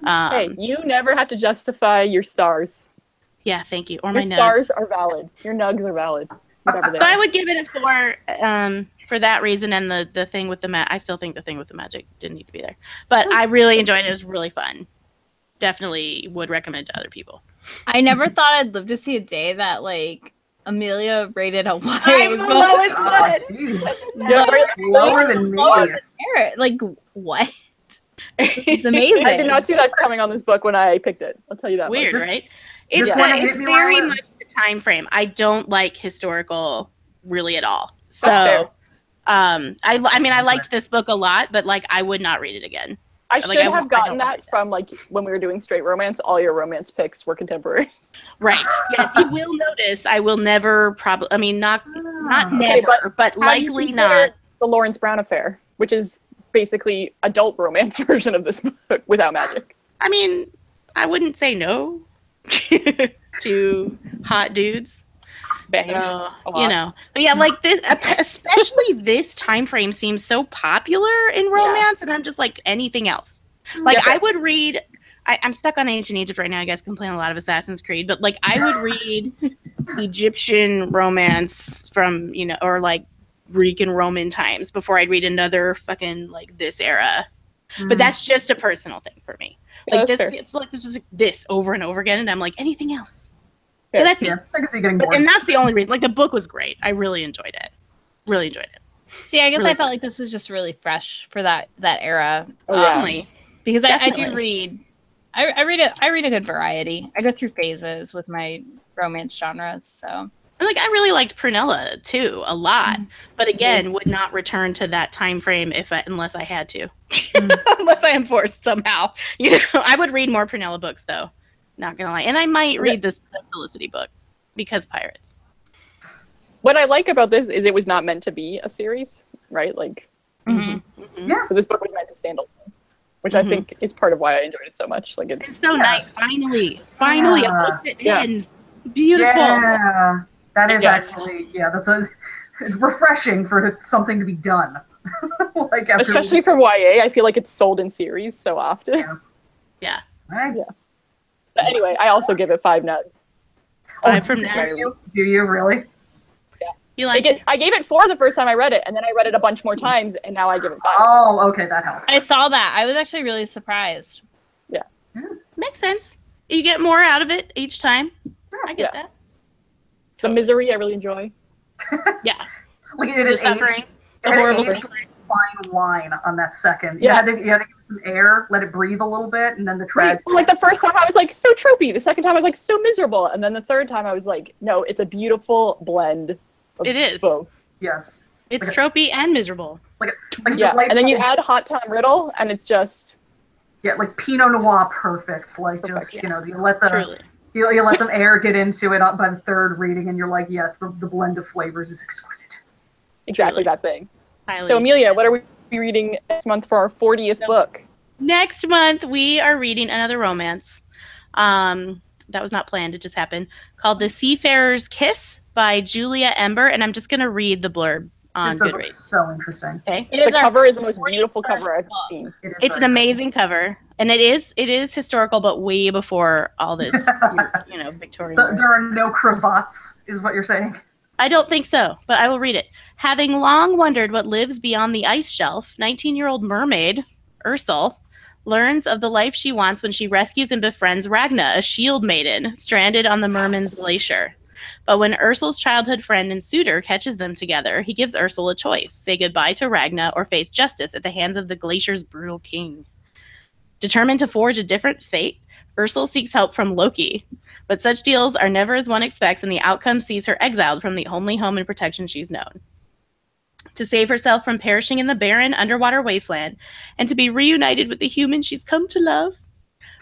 Hey, you never have to justify your stars. Yeah, thank you. Or Your my nugs. stars are valid. Your nugs are valid. Whatever they So I are. would give it a 4 for that reason, and the thing with the I still think the thing with the magic didn't need to be there. But I really enjoyed it. It was really fun. Definitely would recommend to other people. I never thought I'd live to see a day that like Amelia rated a YA I'm the book. lowest Oh, one. jeez. Lower than me. Like what? It's amazing. I did not see that coming on this book when I picked it. I'll tell you that. Weird, much. right? It's Just wanna hit it's me very while I much the time frame. I don't like historical really at all. So That's fair. I mean I liked this book a lot, but like I would not read it again. I Like, should I have don't gotten like that from like when we were doing straight romance. All your romance picks were contemporary. Right. Yes, you will notice I will never probably I mean not Okay, never, but How do you likely consider not. The Lawrence Brown Affair, which is basically adult romance version of this book without magic. I mean, I wouldn't say no to hot dudes. Bang. So, A lot. you know, but yeah, like this, especially this time frame seems so popular in romance, and I'm just like anything else. Like Yeah, I would read. I'm stuck on Ancient Egypt right now. I guess I can play a lot of Assassin's Creed, but like I would read Egyptian romance from or like Greek and Roman times before I'd read another fucking like this era. But that's just a personal thing for me. Yeah, Like that's this, fair. it's like this is like this over and over again, and I'm like anything else. Fair. So that's me. Yeah, I can see getting But, bored. and that's the only reason. Like the book was great. I really enjoyed it. Really enjoyed it. See, I guess Really I felt like this was just really fresh for that era. Oh, yeah. Certainly. Because I do Definitely. read. I read a good variety. I go through phases with my romance genres. So And like I really liked Prunella too a lot, but again would not return to that time frame unless I had to, unless I am forced somehow. I would read more Prunella books though. Not gonna lie, and I might read the Felicity book because pirates. What I like about this is it was not meant to be a series, right? Like, Yeah. so this book was meant to stand alone, which I think is part of why I enjoyed it so much. Like, It's so nice. Finally, a book that Yeah. ends. Beautiful. Yeah, that is Yeah. actually it's refreshing for something to be done. Like after, especially for YA, I feel like it's sold in series so often. Yeah. Right? Yeah. But anyway, I also give it 5 nuts. Five from do now. you? Do you really? You like I gave it 4 the first time I read it, and then I read it a bunch more times, and now I give it 5. Oh, okay, that helps. I saw that. I was actually really surprised. makes sense. You get more out of it each time. I get Yeah. that. The misery I really enjoy. Yeah. Like it The is suffering. The It is horrible aged suffering. fine wine on that second. Yeah. You had to give it some air, let it breathe a little bit, and then the Right. tragedy. Well, like the first time I was like so tropey. The second time I was like so miserable. And then the third time I was like, no, it's a beautiful blend of It is. both. Yes. It's Okay. tropey and miserable. Like Yeah. delightful. And then you add Hot Time Riddle, and it's just Yeah, like Pinot Noir, perfect. Like Perfect, just yeah. you let the Truly. you let some air get into it by the third reading, and you're like, yes, the blend of flavors is exquisite. exactly Truly. that thing. Highly. So Amelia, what are we reading next month for our 40th book? Next month, we are reading another romance. That was not planned. It just happened. Called The Seafarer's Kiss by Julia Ember. And I'm just going to read the blurb on This does look Goodreads. so interesting. Okay. It The our cover is the most 41st beautiful cover I've book. seen. It is It's an very amazing cover. And it is historical, but way before all this, Victorian. So era. there are no cravats, is what you're saying. I don't think so, but I will read it. Having long wondered what lives beyond the ice shelf, 19-year-old mermaid, Ursula, learns of the life she wants when she rescues and befriends Ragna, a shield maiden, stranded on the Merman's Glacier. But when Ursula's childhood friend and suitor catches them together, he gives Ursula a choice: say goodbye to Ragna or face justice at the hands of the glacier's brutal king. Determined to forge a different fate, Ursula seeks help from Loki. But such deals are never as one expects, and the outcome sees her exiled from the only home and protection she's known. To save herself from perishing in the barren underwater wasteland, and to be reunited with the human she's come to love,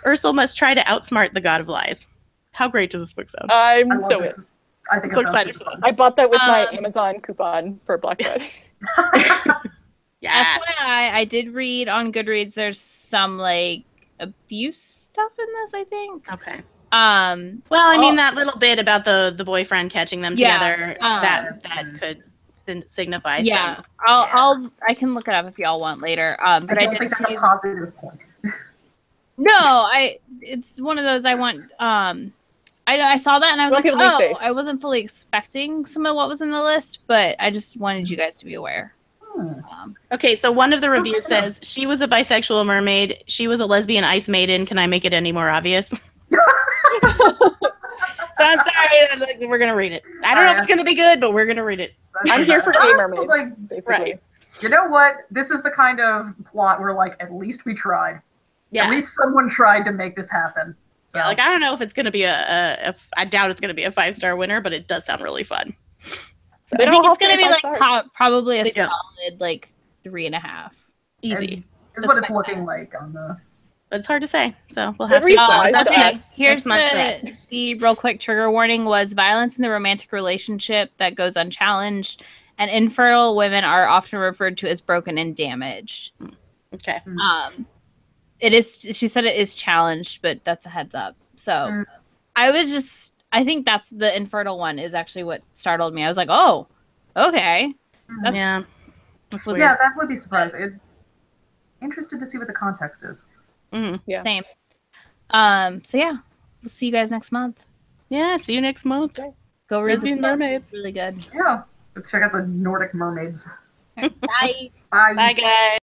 Ursula must try to outsmart the god of lies. How great does this book sound? I I'm love so in. this. I think I'm so it sounds excited super for fun. I bought that with my Amazon coupon for Black Friday. Yeah. FYI, I did read on Goodreads. There's some like abuse stuff in this. I think. Okay. Well, Well, I mean, that little bit about the boyfriend catching them Yeah, together, that could signify. yeah. some- I can look it up if y'all want later. But I I don't did think that's see. a positive point. No, it's one of those I want. I saw that and I was like, people to be oh, safe. I wasn't fully expecting some of what was in the list, but I just wanted you guys to be aware. Okay, so one of the reviews says she was a bisexual mermaid. She was a lesbian ice maiden. Can I make it any more obvious? So I'm sorry. We're gonna read it. I don't know if it's gonna be good, but we're gonna read it. I'm here for gay Honestly, mermaids, like, basically. right. You know what? This is the kind of plot where, like, at least we tried. Yeah. At least someone tried to make this happen. So. Yeah, like I don't know if it's gonna be I doubt it's gonna be a 5-star winner, but it does sound really fun. They I think don't it's gonna have be to like start. probably a They don't. solid like 3.5. Easy. Is what it's looking like on the. But it's hard to say. So we'll have Every to. five That's stars. next. Here's Next month. the real quick trigger warning was violence in the romantic relationship that goes unchallenged, and infertile women are often referred to as broken and damaged. Okay. It is. She said it is challenged, but that's a heads up. So I think that's the infertile one is actually what startled me. I was like, oh, okay. That's, Yeah. That's weird. Yeah, that would be surprising. Interested to see what the context is. Yeah. Same. So yeah, we'll see you guys next month. Yeah. See you next month. Go read this Lesbian book. mermaids. It's really good. Yeah. Check out the Nordic mermaids. Bye. Bye. Bye, guys.